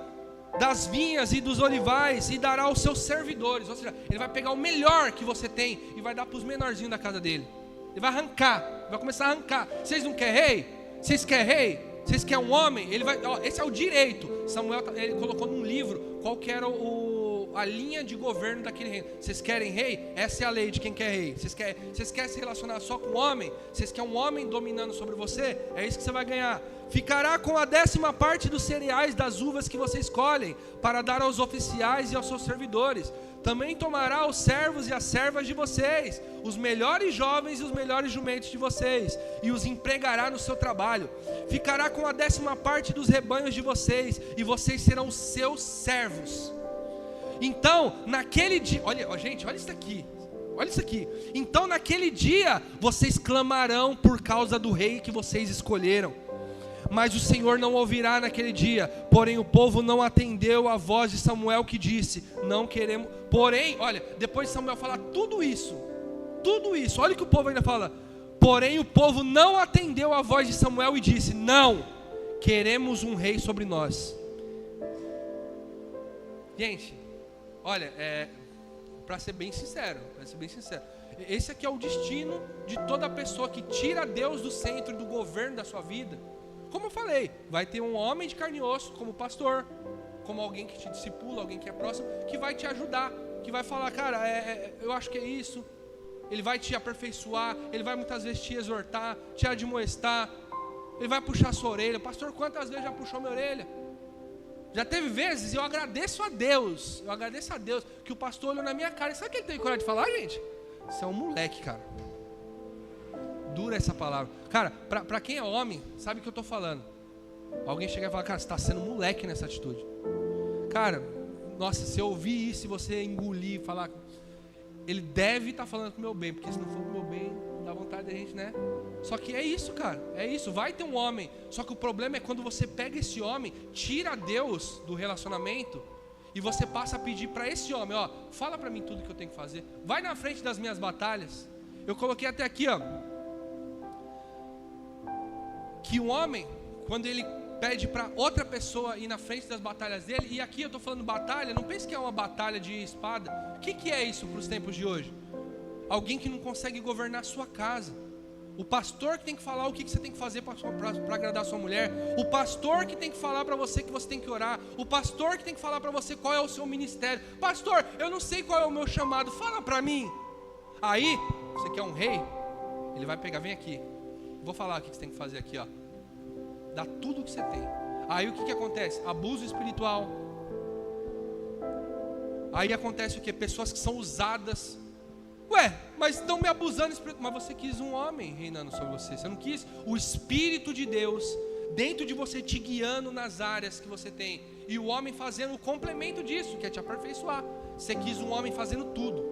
das vinhas e dos olivais, e dará aos seus servidores. Ou seja, ele vai pegar o melhor que você tem e vai dar para os menorzinhos da casa dele. Ele vai arrancar, vai começar a arrancar. Vocês não querem rei? Vocês querem rei? Vocês querem um homem? Ele vai, ó, esse é o direito. Samuel, ele colocou num livro qual que era a linha de governo daquele reino. Vocês querem rei? Essa é a lei de quem quer rei. Vocês querem se relacionar só com homem? Vocês querem um homem dominando sobre você? É isso que você vai ganhar. Ficará com a 10ª parte dos cereais das uvas que vocês colhem, para dar aos oficiais e aos seus servidores. Também tomará os servos e as servas de vocês, os melhores jovens e os melhores jumentos de vocês, e os empregará no seu trabalho. Ficará com a 10ª parte dos rebanhos de vocês, e vocês serão seus servos. Então, naquele dia, olha isso aqui. Olha isso aqui. Então, naquele dia, vocês clamarão por causa do rei que vocês escolheram. Mas o Senhor não ouvirá naquele dia. Porém o povo não atendeu à voz de Samuel, que disse, não queremos. Porém, olha, depois de Samuel falar tudo isso, olha o que o povo ainda fala. Porém o povo não atendeu à voz de Samuel e disse, não, queremos um rei sobre nós. Gente, olha, para ser bem sincero, esse aqui é o destino de toda pessoa que tira Deus do centro do governo da sua vida. Como eu falei, vai ter um homem de carne e osso como pastor, como alguém que te discipula, alguém que é próximo, que vai te ajudar, que vai falar, cara, eu acho que é isso. Ele vai te aperfeiçoar, ele vai muitas vezes te exortar, te admoestar, ele vai puxar a sua orelha. Pastor, quantas vezes já puxou minha orelha? Já teve vezes, e eu agradeço a Deus, que o pastor olhou na minha cara. E sabe o que ele tem coragem de falar, gente? Você é um moleque, cara. Dura essa palavra. Cara, pra quem é homem, sabe o que eu estou falando. Alguém chega e fala, cara, você está sendo moleque nessa atitude. Cara, nossa, se eu ouvir isso, se você engolir, falar, ele deve estar falando com o meu bem, porque se não for com o meu bem, dá vontade da gente, né? Só que é isso, cara, é isso, vai ter um homem. Só que o problema é quando você pega esse homem, tira Deus do relacionamento e você passa a pedir para esse homem, ó, fala para mim tudo que eu tenho que fazer. Vai na frente das minhas batalhas. Eu coloquei até aqui, ó, que um homem, quando ele pede para outra pessoa ir na frente das batalhas dele, e aqui eu estou falando batalha, não pense que é uma batalha de espada. O que é isso para os tempos de hoje? Alguém que não consegue governar a sua casa. O pastor que tem que falar o que você tem que fazer para agradar a sua mulher. O pastor que tem que falar para você que você tem que orar. O pastor que tem que falar para você qual é o seu ministério. Pastor, eu não sei qual é o meu chamado, fala para mim. Aí, você quer um rei? Ele vai pegar, vem aqui. Vou falar o que você tem que fazer aqui, ó. Dá tudo o que você tem. Aí o que acontece? Abuso espiritual. Aí acontece o que? Pessoas que são usadas. Ué, mas estão me abusando. Mas você quis um homem reinando sobre você. Você não quis o Espírito de Deus dentro de você, te guiando nas áreas que você tem. E o homem fazendo o complemento disso, que é te aperfeiçoar. Você quis um homem fazendo tudo.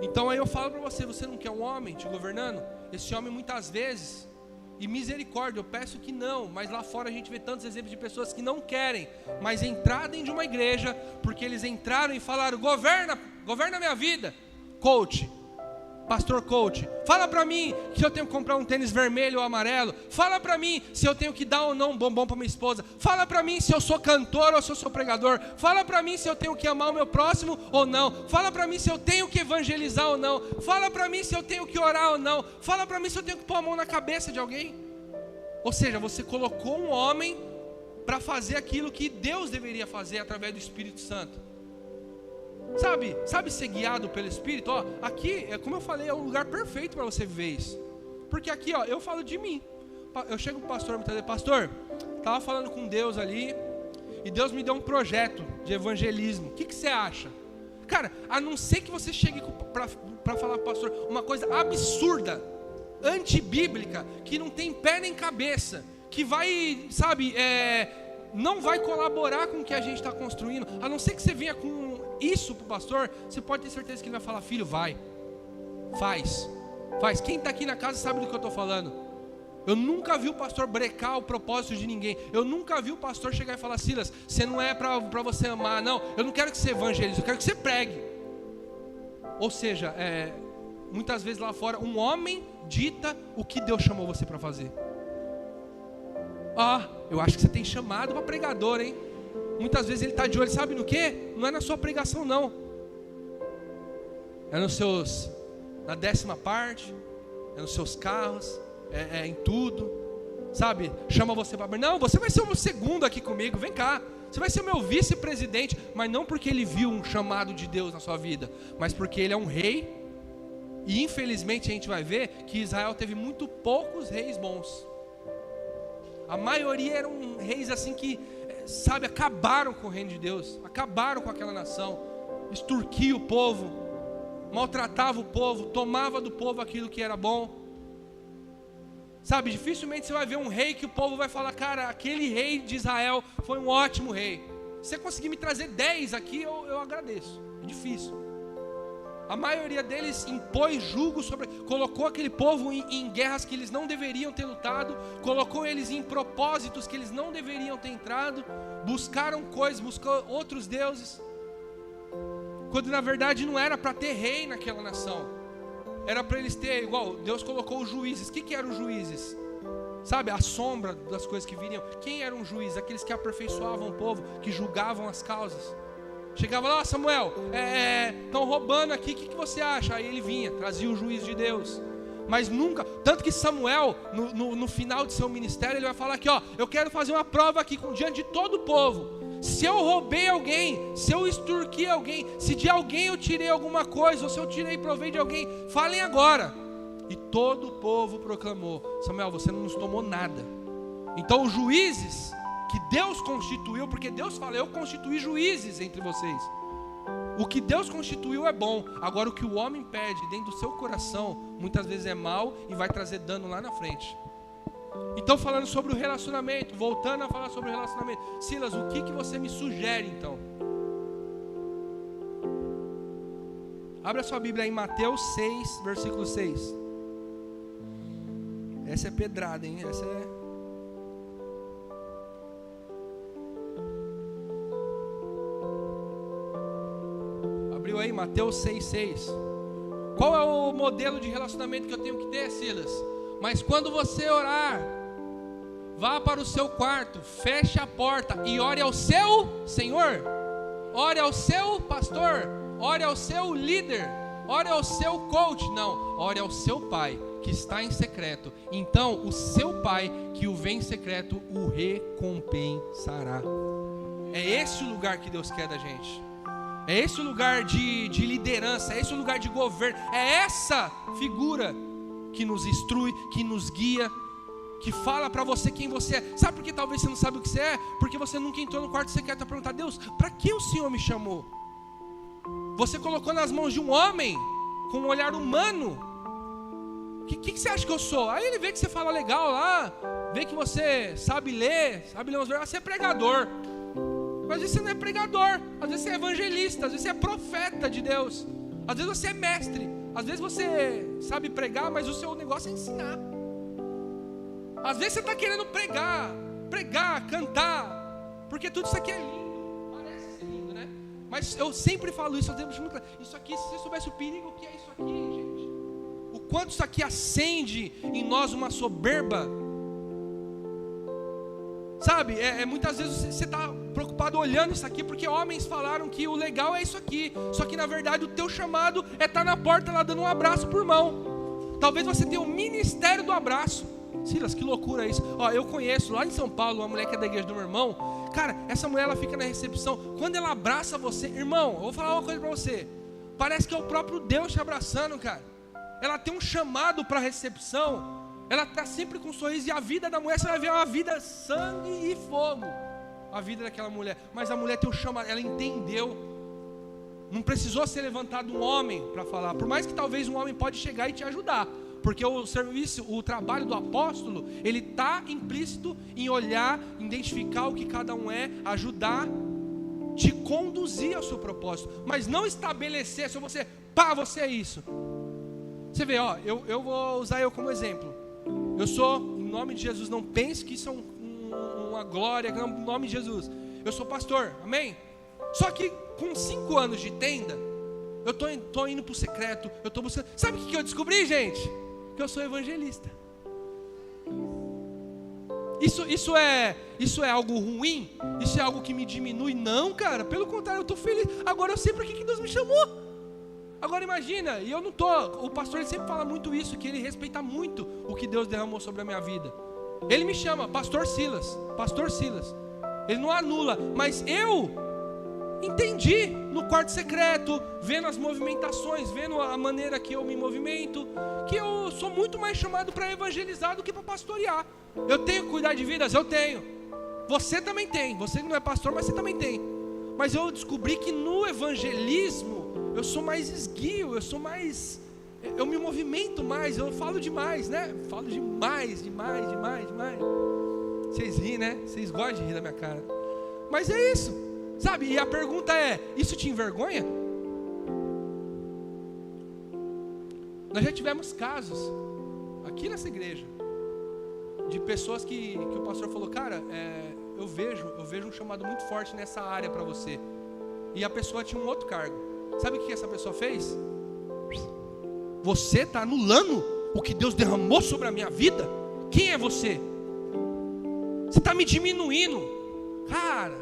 Então aí eu falo para você, você não quer um homem te governando? Esse homem muitas vezes... E misericórdia, eu peço que não, mas lá fora a gente vê tantos exemplos de pessoas que não querem, mas entrar dentro de uma igreja, porque eles entraram e falaram, governa a minha vida. Coach, pastor coach, fala pra mim se eu tenho que comprar um tênis vermelho ou amarelo. Fala pra mim se eu tenho que dar ou não um bombom pra minha esposa. Fala pra mim se eu sou cantor ou se eu sou pregador. Fala pra mim se eu tenho que amar o meu próximo ou não. Fala pra mim se eu tenho que evangelizar ou não. Fala pra mim se eu tenho que orar ou não. Fala pra mim se eu tenho que pôr a mão na cabeça de alguém. Ou seja, você colocou um homem para fazer aquilo que Deus deveria fazer através do Espírito Santo. Sabe ser guiado pelo Espírito? Ó, aqui, como eu falei, é um lugar perfeito para você viver isso. Porque aqui, ó, eu falo de mim. Eu chego pro pastor, muitas vezes, pastor, estava falando com Deus ali, e Deus me deu um projeto de evangelismo. O que você acha? Cara, a não ser que você chegue para falar pro pastor uma coisa absurda, antibíblica, que não tem pé nem cabeça, que vai, não vai colaborar com o que a gente está construindo. A não ser que você venha com isso para o pastor, você pode ter certeza que ele vai falar, filho, vai, faz. Quem está aqui na casa sabe do que eu estou falando. Eu nunca vi o pastor brecar o propósito de ninguém. Eu nunca vi o pastor chegar e falar, Silas, você não é para você amar, não. Eu não quero que você evangelize, eu quero que você pregue. Ou seja, muitas vezes lá fora, um homem dita o que Deus chamou você para fazer. Eu acho que você tem chamado para pregador, hein? Muitas vezes ele está de olho, sabe no quê? Não é na sua pregação, não. É na 10ª parte, é nos seus carros, é em tudo, sabe? Chama você para... Não, você vai ser o meu segundo aqui comigo, vem cá. Você vai ser o meu vice-presidente, mas não porque ele viu um chamado de Deus na sua vida, mas porque ele é um rei. E infelizmente a gente vai ver que Israel teve muito poucos reis bons. A maioria eram reis assim que, acabaram com o reino de Deus, acabaram com aquela nação, extorquia o povo, maltratava o povo, tomava do povo aquilo que era bom. Dificilmente você vai ver um rei que o povo vai falar, cara, aquele rei de Israel foi um ótimo rei. Se você conseguir me trazer 10 aqui, eu agradeço. É difícil. A maioria deles impôs jugo colocou aquele povo em guerras que eles não deveriam ter lutado, colocou eles em propósitos que eles não deveriam ter entrado, buscaram outros deuses, quando na verdade não era para ter rei naquela nação, era para eles ter, igual Deus colocou os juízes. O que eram os juízes? A sombra das coisas que viriam. Quem eram os juízes? Aqueles que aperfeiçoavam o povo, que julgavam as causas. Chegava lá, Samuel, estão roubando aqui, o que você acha? Aí ele vinha, trazia o juízo de Deus. Mas nunca, tanto que Samuel, no final de seu ministério, ele vai falar aqui, eu quero fazer uma prova aqui diante de todo o povo. Se eu roubei alguém, se eu extorqui alguém, se de alguém eu tirei alguma coisa, ou se eu tirei proveito de alguém, falem agora. E todo o povo proclamou: Samuel, você não nos tomou nada. Então os juízes que Deus constituiu, porque Deus fala: eu constituí juízes entre vocês. O que Deus constituiu é bom. Agora o que o homem pede dentro do seu coração, muitas vezes é mal e vai trazer dano lá na frente. Então, falando sobre o relacionamento, voltando a falar sobre o relacionamento, Silas, o que você me sugere então? Abra sua Bíblia em Mateus 6, versículo 6. Essa é pedrada, hein? Essa é... Abriu aí, Mateus 6, 6. Qual é o modelo de relacionamento que eu tenho que ter, Silas? Mas quando você orar, vá para o seu quarto, feche a porta e ore ao seu Senhor, ore ao seu pastor, ore ao seu líder, ore ao seu coach. Não, ore ao seu pai que está em secreto. Então o seu pai que o vê em secreto o recompensará. É esse o lugar que Deus quer da gente. É esse o lugar de liderança, é esse o lugar de governo, é essa figura que nos instrui, que nos guia, que fala para você quem você é. Sabe por que talvez você não sabe o que você é? Porque você nunca entrou no quarto secreto para perguntar: Deus, para que o Senhor me chamou? Você colocou nas mãos de um homem com um olhar humano. O que você acha que eu sou? Aí ele vê que você fala legal lá, vê que você sabe ler umas verdades, você é pregador. Mas às vezes você não é pregador, às vezes você é evangelista, às vezes você é profeta de Deus, às vezes você é mestre, às vezes você sabe pregar, mas o seu negócio é ensinar. Às vezes você está querendo pregar, cantar, porque tudo isso aqui é lindo, parece ser lindo, né? Mas eu sempre falo isso, isso aqui, se você soubesse o perigo que é isso aqui, gente, o quanto isso aqui acende em nós uma soberba. Sabe, muitas vezes você está preocupado olhando isso aqui, porque homens falaram que o legal é isso aqui. Só que na verdade o teu chamado é estar na porta lá dando um abraço por mão. Talvez você tenha o ministério do abraço. Silas, que loucura isso. Ó, eu conheço lá em São Paulo uma mulher que é da igreja do meu irmão. Cara, essa mulher ela fica na recepção. Quando ela abraça você, irmão, eu vou falar uma coisa para você. Parece que é o próprio Deus te abraçando, cara. Ela tem um chamado para a recepção. Ela está sempre com um sorriso, e a vida da mulher, você vai ver uma vida sangue e fogo, a vida daquela mulher. Mas a mulher tem um chamado, ela entendeu. Não precisou ser levantado um homem para falar. Por mais que talvez um homem pode chegar e te ajudar, porque o serviço, o trabalho do apóstolo, ele está implícito em olhar, identificar o que cada um é, ajudar, te conduzir ao seu propósito, mas não estabelecer, se você, você é isso. Você vê, ó, eu vou usar eu como exemplo. Eu sou, em nome de Jesus, não pense que isso é uma glória, em nome de Jesus. Eu sou pastor, amém? Só que com 5 anos de tenda, eu tô indo para o secreto, eu estou buscando. Sabe o que eu descobri, gente? Que eu sou evangelista. Isso é algo ruim? Isso é algo que me diminui? Não, cara, pelo contrário, eu estou feliz. Agora eu sei para que Deus me chamou. Agora imagina, e eu não estou, o pastor ele sempre fala muito isso, que ele respeita muito o que Deus derramou sobre a minha vida. Ele me chama Pastor Silas. Ele não anula, mas eu entendi no quarto secreto, vendo as movimentações, vendo a maneira que eu me movimento, que eu sou muito mais chamado para evangelizar do que para pastorear. Eu tenho que cuidar de vidas? Eu tenho. Você também tem. Você não é pastor, mas você também tem. Mas eu descobri que no evangelismo eu sou mais esguio, eu me movimento mais, eu falo demais, né? Falo demais. Vocês riem, né? Vocês gostam de rir da minha cara. Mas é isso, sabe? E a pergunta é, isso te envergonha? Nós já tivemos casos, aqui nessa igreja, de pessoas que o pastor falou: cara, eu vejo um chamado muito forte nessa área para você. E a pessoa tinha um outro cargo. Sabe o que essa pessoa fez? Você está anulando o que Deus derramou sobre a minha vida? Quem é você? Você está me diminuindo. Cara,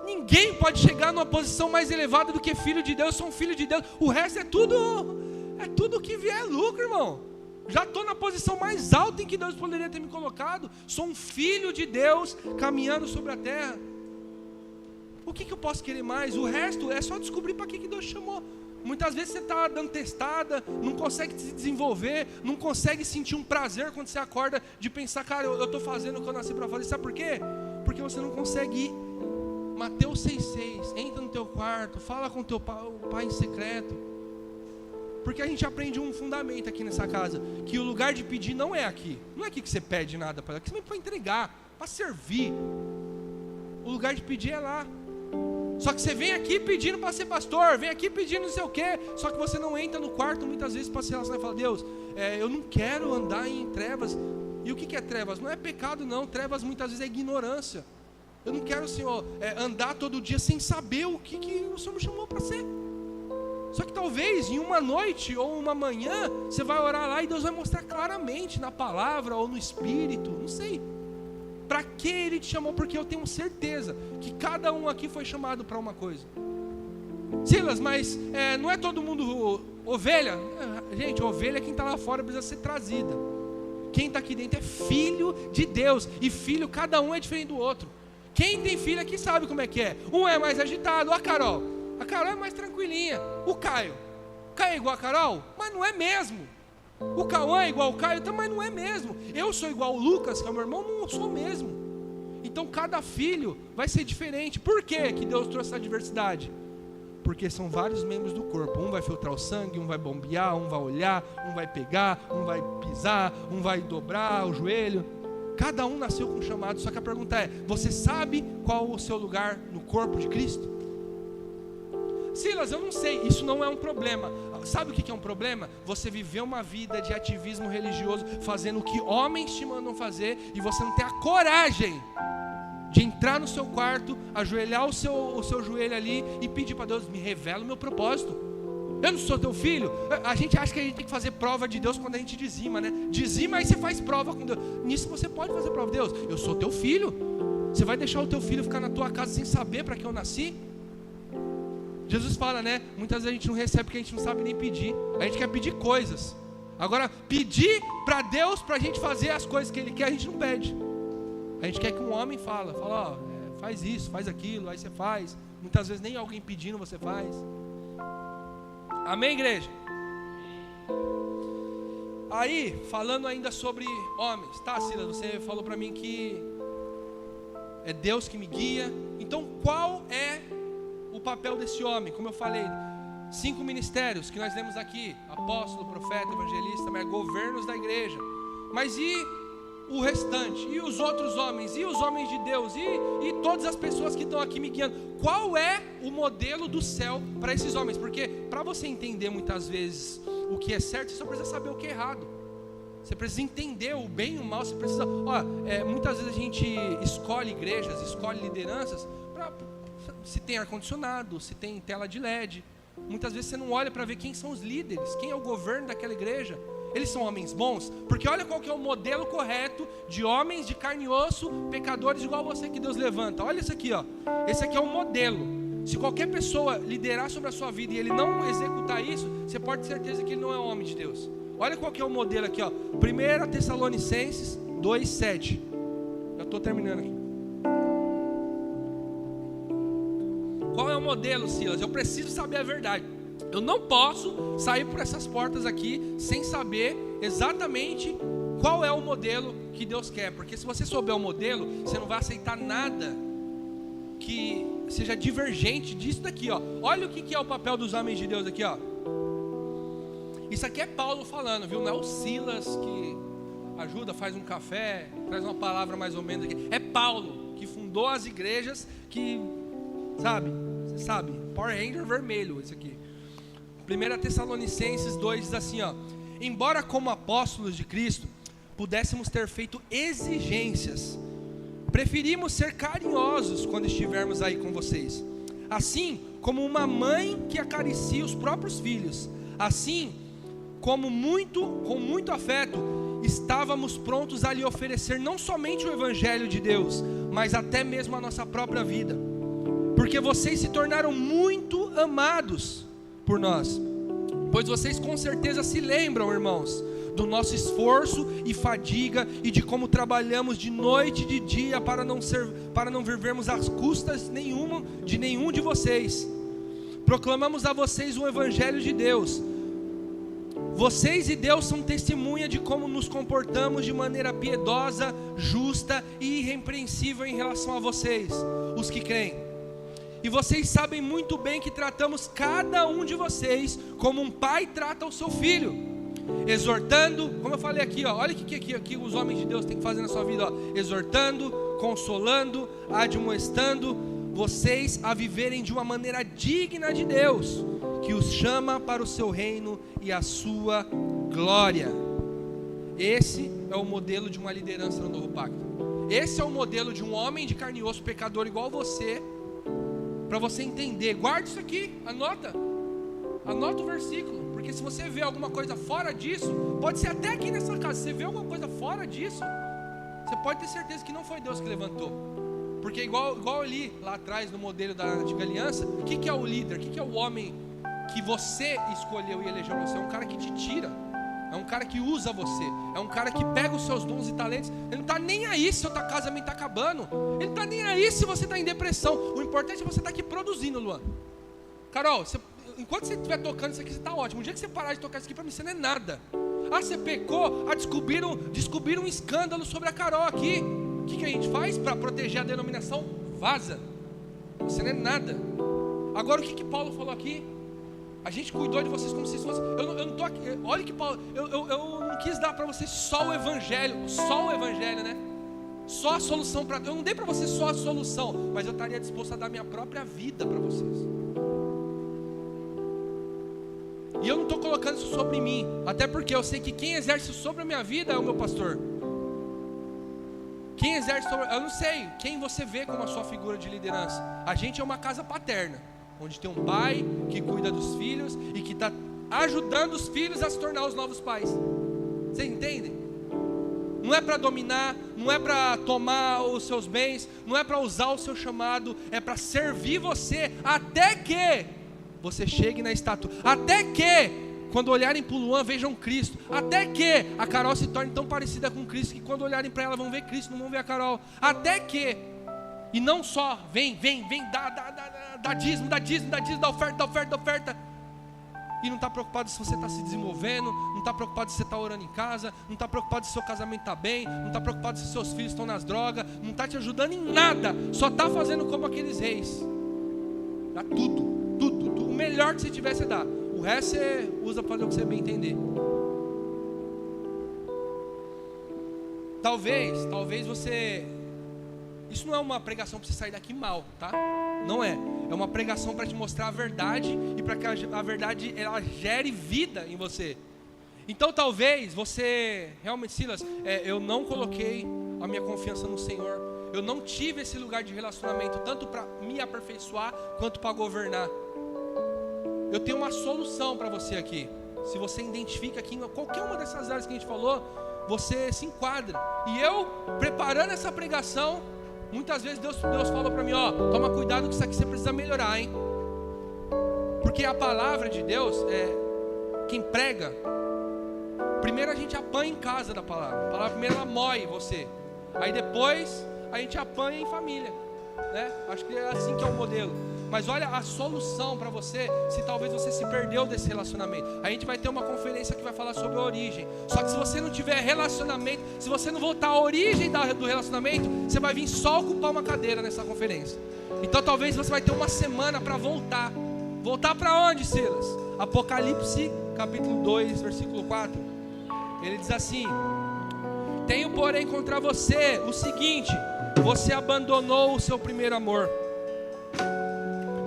ninguém pode chegar numa posição mais elevada do que filho de Deus. Eu sou um filho de Deus. O resto é tudo que vier lucro, irmão. Já estou na posição mais alta em que Deus poderia ter me colocado. Sou um filho de Deus caminhando sobre a terra. O que eu posso querer mais? O resto é só descobrir para que Deus chamou. Muitas vezes você está dando testada, não consegue se desenvolver, não consegue sentir um prazer quando você acorda de pensar, cara, eu estou fazendo o que eu nasci para fazer. Sabe por quê? Porque você não consegue ir. Mateus 6,6, entra no teu quarto, fala com teu pai em secreto. Porque a gente aprende um fundamento aqui nessa casa, que o lugar de pedir não é aqui. Não é aqui que você pede nada para ela, aqui você vem para entregar, para servir. O lugar de pedir é lá. Só que você vem aqui pedindo para ser pastor, vem aqui pedindo não sei o quê, só que você não entra no quarto muitas vezes para se relacionar e falar, Deus, eu não quero andar em trevas. E o que é trevas? Não é pecado não, trevas muitas vezes é ignorância. Eu não quero, Senhor, andar todo dia sem saber o que o Senhor me chamou para ser. Só que talvez em uma noite ou uma manhã, você vai orar lá e Deus vai mostrar claramente na palavra ou no Espírito, não sei. Para que Ele te chamou? Porque eu tenho certeza que cada um aqui foi chamado para uma coisa. Silas, mas não é todo mundo ovelha? Gente, ovelha é quem está lá fora, precisa ser trazida. Quem está aqui dentro é filho de Deus. E filho, cada um é diferente do outro. Quem tem filho aqui sabe como é que é. Um é mais agitado, a Carol é mais tranquilinha. O Caio é igual a Carol? Mas não é mesmo. O Cauã é igual ao Caio, mas não é mesmo. Eu sou igual ao Lucas, que é o meu irmão, não sou mesmo. Então cada filho vai ser diferente. Por que Deus trouxe essa diversidade? Porque são vários membros do corpo. Um vai filtrar o sangue, um vai bombear, um vai olhar, um vai pegar, um vai pisar, um vai dobrar o joelho. Cada um nasceu com um chamado. Só que a pergunta é, você sabe qual o seu lugar no corpo de Cristo? Silas, eu não sei, isso não é um problema. Sabe o que é um problema? Você viver uma vida de ativismo religioso, fazendo o que homens te mandam fazer, e você não ter a coragem de entrar no seu quarto, ajoelhar o seu joelho ali e pedir para Deus, me revela o meu propósito. Eu não sou teu filho. A gente acha que a gente tem que fazer prova de Deus quando a gente dizima, né? Dizima, aí você faz prova com Deus. Nisso você pode fazer prova de Deus. Eu sou teu filho. Você vai deixar o teu filho ficar na tua casa sem saber para que eu nasci? Jesus fala, né? Muitas vezes a gente não recebe porque a gente não sabe nem pedir. A gente quer pedir coisas. Agora, pedir para Deus, para a gente fazer as coisas que Ele quer, a gente não pede. A gente quer que um homem fala, ó, faz isso, faz aquilo, aí você faz. Muitas vezes nem alguém pedindo você faz. Amém, igreja? Aí, falando ainda sobre homens, tá, Silas? Você falou para mim que é Deus que me guia. Então, qual é o papel desse homem? Como eu falei, 5 ministérios que nós lemos aqui: apóstolo, profeta, evangelista, mas governos da igreja. Mas e o restante? E os outros homens? E os homens de Deus? E todas as pessoas que estão aqui me guiando? Qual é o modelo do céu para esses homens? Porque para você entender muitas vezes o que é certo, você só precisa saber o que é errado. Você precisa entender o bem e o mal. Você precisa, muitas vezes a gente escolhe igrejas, escolhe lideranças se tem ar-condicionado, se tem tela de LED. Muitas vezes você não olha para ver quem são os líderes, quem é o governo daquela igreja. Eles são homens bons? Porque olha qual que é o modelo correto de homens de carne e osso, pecadores igual você que Deus levanta. Olha isso aqui, ó. Esse aqui é o modelo. Se qualquer pessoa liderar sobre a sua vida e ele não executar isso, você pode ter certeza que ele não é um homem de Deus. Olha qual que é o modelo aqui, ó. 1 Tessalonicenses 2:7. Já estou terminando aqui. Qual é o modelo, Silas? Eu preciso saber a verdade. Eu não posso sair por essas portas aqui sem saber exatamente qual é o modelo que Deus quer. Porque se você souber o modelo, você não vai aceitar nada que seja divergente disso daqui, ó. Olha o que é o papel dos homens de Deus aqui, ó. Isso aqui é Paulo falando, viu? Não é o Silas que ajuda, faz um café, traz uma palavra mais ou menos aqui. É Paulo que fundou as igrejas que... Você sabe, Power Ranger vermelho, esse aqui. 1 Tessalonicenses 2 diz assim, ó: embora como apóstolos de Cristo pudéssemos ter feito exigências, preferimos ser carinhosos quando estivermos aí com vocês. Assim como uma mãe que acaricia os próprios filhos, assim como com muito afeto, estávamos prontos a lhe oferecer não somente o Evangelho de Deus, mas até mesmo a nossa própria vida. Porque vocês se tornaram muito amados por nós. Pois vocês com certeza se lembram, irmãos, do nosso esforço e fadiga e de como trabalhamos de noite e de dia para não vivermos às custas de nenhum de vocês. Proclamamos a vocês o Evangelho de Deus. Vocês e Deus são testemunha de como nos comportamos de maneira piedosa, justa e irrepreensível em relação a vocês, os que creem. E vocês sabem muito bem que tratamos cada um de vocês como um pai trata o seu filho, exortando, como eu falei aqui, ó, olha o que os homens de Deus têm que fazer na sua vida, ó, exortando, consolando, admoestando vocês a viverem de uma maneira digna de Deus, que os chama para o seu reino e a sua glória. Esse é o modelo de uma liderança no novo pacto. Esse é o modelo de um homem de carne e osso, pecador igual você, para você entender. Guarda isso aqui, anota o versículo, porque se você vê alguma coisa fora disso, pode ser até aqui nessa casa, se você vê alguma coisa fora disso, você pode ter certeza que não foi Deus que levantou. Porque igual eu li lá atrás no modelo da antiga aliança, o que é o líder? O que é o homem que você escolheu e elegeu você? É um cara que te tira, é um cara que usa você, é um cara que pega os seus dons e talentos. Ele não está nem aí se o teu casamento está acabando, ele não está nem aí se você está em depressão. O importante é você estar aqui produzindo, Luan. Carol, enquanto você estiver tocando isso aqui, você está ótimo. O dia que você parar de tocar isso aqui, para mim você não é nada. Ah, você pecou, descobriram um escândalo sobre a Carol aqui. O que a gente faz para proteger a denominação? Vaza. Você não é nada. Agora o que Paulo falou aqui? A gente cuidou de vocês como se fosse. Eu não estou aqui. Olha que Paulo. Eu não quis dar para vocês só o evangelho, né? Só a solução para. Eu não dei para vocês só a solução, mas eu estaria disposto a dar minha própria vida para vocês. E eu não estou colocando isso sobre mim, até porque eu sei que quem exerce sobre a minha vida é o meu pastor. Quem exerce sobre... Eu não sei quem você vê como a sua figura de liderança. A gente é uma casa paterna, onde tem um pai que cuida dos filhos e que está ajudando os filhos a se tornar os novos pais. Vocês entendem? Não é para dominar, não é para tomar os seus bens, não é para usar o seu chamado, é para servir você até que você chegue na estatura, até que quando olharem para o Luan, vejam Cristo. Até que a Carol se torne tão parecida com Cristo que quando olharem para ela, vão ver Cristo, não vão ver a Carol. Até que, e não só, vem, dá dízimo, dá oferta. E não está preocupado se você está se desenvolvendo, não está preocupado se você está orando em casa, não está preocupado se seu casamento está bem, não está preocupado se seus filhos estão nas drogas, não está te ajudando em nada, só está fazendo como aqueles reis. Dá tudo, o melhor que você tiver, você dá. O resto você usa para fazer o que você bem entender. Talvez você... Isso não é uma pregação para você sair daqui mal, tá? Não é. É uma pregação para te mostrar a verdade e para que a verdade ela gere vida em você. Então talvez você... Realmente, Silas, eu não coloquei a minha confiança no Senhor. Eu não tive esse lugar de relacionamento tanto para me aperfeiçoar quanto para governar. Eu tenho uma solução para você aqui. Se você identifica aqui em qualquer uma dessas áreas que a gente falou, você se enquadra. E eu, preparando essa pregação, muitas vezes Deus falou para mim, ó, toma cuidado que isso aqui você precisa melhorar, hein? Porque a palavra de Deus, quem prega, primeiro a gente apanha em casa da palavra. A palavra primeiro ela mói você. Aí depois a gente apanha em família, né? Acho que é assim que é o modelo. Mas olha a solução para você, se talvez você se perdeu desse relacionamento. A gente vai ter uma conferência que vai falar sobre a origem. Só que se você não tiver relacionamento, se você não voltar à origem do relacionamento, você vai vir só ocupar uma cadeira nessa conferência. Então talvez você vai ter uma semana para voltar. Voltar para onde, Silas? Apocalipse, capítulo 2, versículo 4. Ele diz assim: tenho porém contra você o seguinte: você abandonou o seu primeiro amor.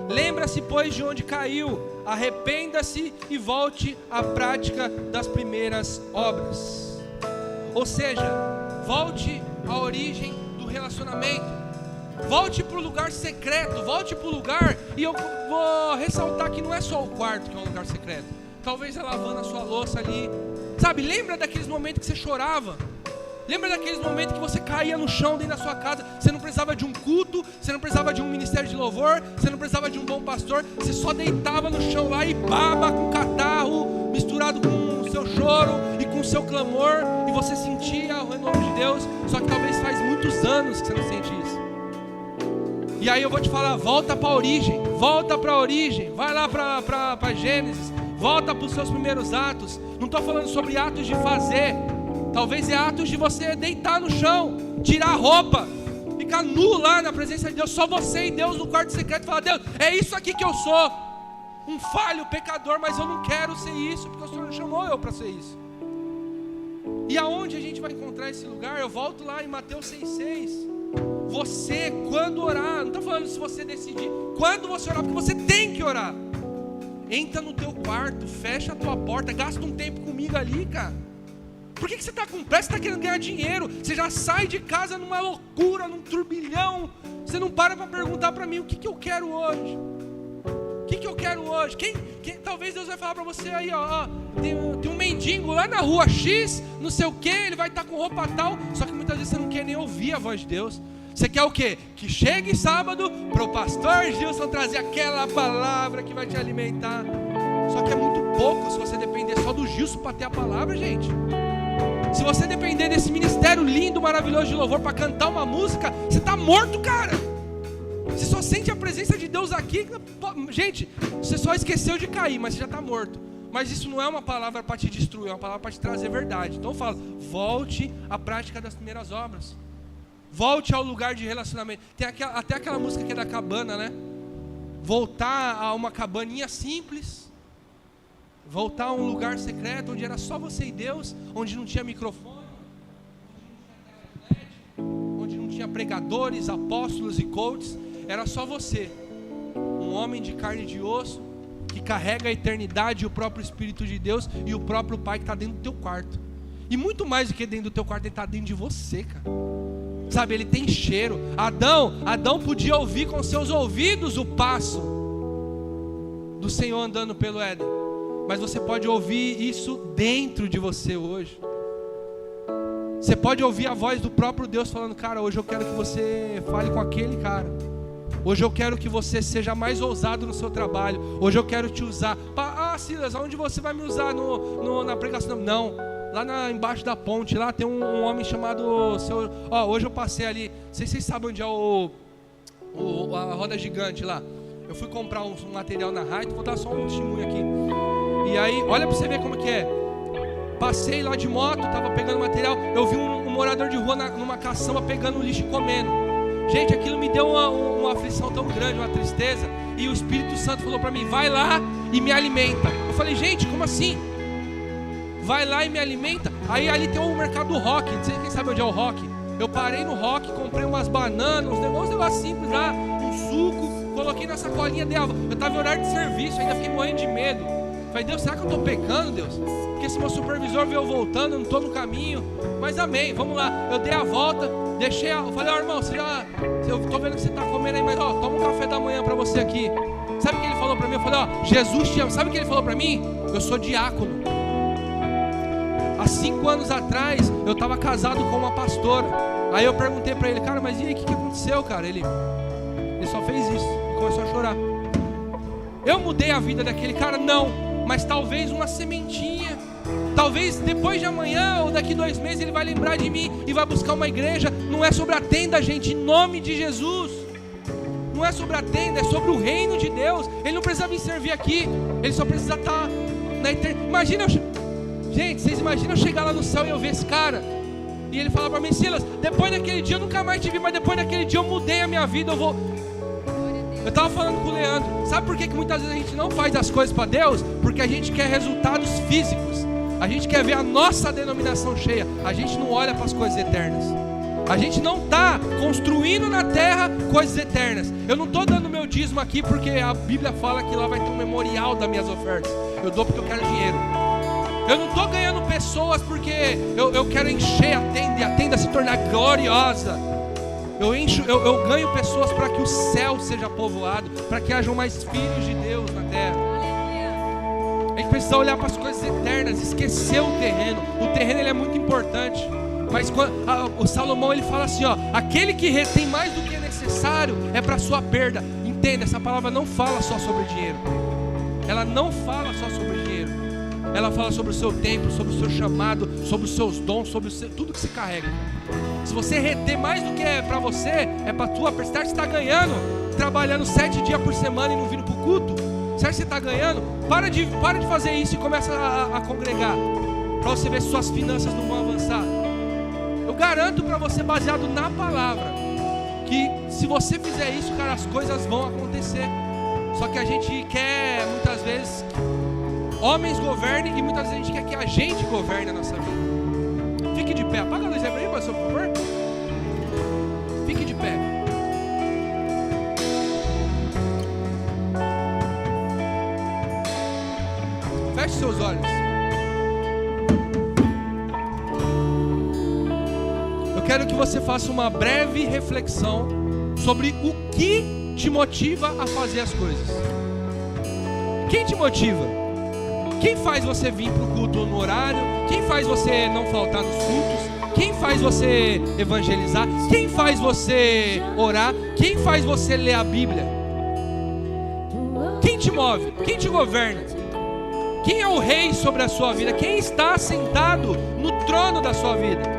Lembra-se, pois, de onde caiu, arrependa-se e volte à prática das primeiras obras. Ou seja, volte à origem do relacionamento. Volte para o lugar secreto, volte para o lugar, e eu vou ressaltar que não é só o quarto que é um lugar secreto. Talvez é lavando a sua louça ali. Sabe, lembra daqueles momentos que você chorava? Lembra daqueles momentos que você caía no chão dentro da sua casa? Você não precisava de um culto, você não precisava de um ministério de louvor, você não precisava de um bom pastor, você só deitava no chão lá e baba com catarro, misturado com o seu choro e com com o seu clamor e você sentia o renovo de Deus, só que talvez faz muitos anos que você não sente isso. E aí eu vou te falar, volta para a origem, vai lá para Gênesis, volta para os seus primeiros atos. Não estou falando sobre atos de fazer, talvez é atos de você deitar no chão, tirar a roupa, ficar nu lá na presença de Deus, só você e Deus no quarto secreto, falar: Deus, é isso aqui que eu sou, um falho, pecador, mas eu não quero ser isso, porque o Senhor não chamou eu para ser isso. E aonde a gente vai encontrar esse lugar? Eu volto lá em Mateus 6,6. Você, quando orar, não estou falando se você decidir, quando você orar, porque você tem que orar, entra no teu quarto, fecha a tua porta, gasta um tempo comigo ali, cara. Por que você está com pressa? Você está querendo ganhar dinheiro, você já sai de casa numa loucura, num turbilhão, você não para perguntar para mim: o que eu quero hoje? O que eu quero hoje? Talvez Deus vai falar para você aí, ó, tem um mendigo lá na rua X, não sei o que, ele vai estar com roupa tal, só que muitas vezes você não quer nem ouvir a voz de Deus. Você quer o quê? Que chegue sábado para o pastor Gilson trazer aquela palavra que vai te alimentar. Só que é muito pouco se você depender só do Gilson para ter a palavra, gente. Se você depender desse ministério lindo, maravilhoso de louvor para cantar uma música, você está morto, cara. Você só sente a presença de Deus aqui. Gente, você só esqueceu de cair, mas você já está morto. Mas isso não é uma palavra para te destruir, é uma palavra para te trazer verdade. Então eu falo, volte à prática das primeiras obras. Volte ao lugar de relacionamento. Tem até aquela música que é da cabana, né? Voltar a uma cabaninha simples. Voltar a um lugar secreto, onde era só você e Deus, onde não tinha microfone, onde não tinha pregadores, apóstolos e coaches. Era só você, um homem de carne e de osso, que carrega a eternidade, o próprio Espírito de Deus e o próprio Pai que está dentro do teu quarto. E muito mais do que dentro do teu quarto, ele está dentro de você, cara. Sabe, ele tem cheiro. Adão podia ouvir com seus ouvidos o passo do Senhor andando pelo Éden, mas você pode ouvir isso dentro de você hoje. Você pode ouvir a voz do próprio Deus falando: cara, hoje eu quero que você fale com aquele cara. Hoje eu quero que você seja mais ousado no seu trabalho. Hoje eu quero te usar. Silas, aonde você vai me usar na pregação? Não, lá embaixo da ponte, lá tem um homem chamado hoje eu passei ali, não sei se vocês sabem onde é a roda gigante lá. Eu fui comprar um material na Raito, vou dar só um testemunho aqui. E aí, olha pra você ver como que é. Passei lá de moto, tava pegando material, eu vi um morador de rua numa caçamba pegando lixo e comendo. Gente, aquilo me deu uma aflição tão grande, uma tristeza. E o Espírito Santo falou pra mim: vai lá e me alimenta. Eu falei: gente, como assim? Vai lá e me alimenta. Aí ali tem o mercado do Rock, não sei quem sabe onde é o Rock. Eu parei no Rock, comprei umas bananas, uns negócios simples lá, um suco, coloquei na sacolinha dela. Eu estava em horário de serviço, ainda fiquei morrendo de medo. Falei: Deus, será que eu estou pecando, Deus? Porque se meu supervisor vê eu voltando, eu não estou no caminho. Mas amém, vamos lá. Eu dei a volta, eu falei: irmão, eu estou vendo que você está comendo aí, mas toma um café da manhã para você aqui. Sabe o que ele falou para mim? Eu falei: Jesus te ama. Sabe o que ele falou para mim? Eu sou diácono. Há 5 anos atrás, eu estava casado com uma pastora. Aí eu perguntei para ele: cara, mas e aí, o que aconteceu, cara? Ele só fez isso e começou a chorar. Eu mudei a vida daquele cara? Não, mas talvez uma sementinha. Talvez depois de amanhã ou daqui 2 meses ele vai lembrar de mim e vai buscar uma igreja. Não é sobre a tenda, gente, em nome de Jesus. Não é sobre a tenda, é sobre o reino de Deus. Ele não precisa vir servir aqui, ele só precisa estar na eternidade. Imagina, gente, vocês imaginam eu chegar lá no céu e eu ver esse cara e ele falar para mim: Silas, depois daquele dia eu nunca mais te vi, mas depois daquele dia eu mudei a minha vida. Eu estava falando com o Leandro, sabe por que muitas vezes a gente não faz as coisas para Deus? Porque a gente quer resultados físicos, a gente quer ver a nossa denominação cheia, a gente não olha para as coisas eternas. A gente não está construindo na terra coisas eternas. Eu não estou dando meu dízimo aqui porque a Bíblia fala que lá vai ter um memorial das minhas ofertas. Eu dou porque eu quero dinheiro. Eu não estou ganhando pessoas porque eu quero encher a tenda e a tenda se tornar gloriosa. Eu ganho pessoas para que o céu seja povoado, para que hajam mais filhos de Deus na terra. A gente precisa olhar para as coisas eternas, esquecer o terreno. O terreno ele é muito importante, mas o Salomão ele fala assim: aquele que retém mais do que é necessário é para sua perda. Entenda, essa palavra não fala só sobre dinheiro. Ela não fala só sobre dinheiro. ela fala sobre o seu tempo, sobre o seu chamado, sobre os seus dons, sobre tudo que se carrega. Se você reter mais do que é para você, é para tua, você está ganhando, trabalhando 7 dias por semana e não vindo para o culto. Será que você está ganhando? Para de fazer isso e começa a congregar, para você ver se suas finanças não vão avançar. Eu garanto para você, baseado na palavra, que se você fizer isso, cara, as coisas vão acontecer. Só que a gente quer, muitas vezes, que homens governem, e muitas vezes a gente quer que a gente governe a nossa vida. Fique de pé, apaga a luz aí pra mim, pastor, por favor. Fique de pé. Feche seus olhos. Eu quero que você faça uma breve reflexão sobre o que te motiva a fazer as coisas. Quem te motiva? Quem faz você vir para o culto no horário? Quem faz você não faltar nos cultos? Quem faz você evangelizar? Quem faz você orar? Quem faz você ler a Bíblia? Quem te move? Quem te governa? Quem é o rei sobre a sua vida? Quem está sentado no trono da sua vida?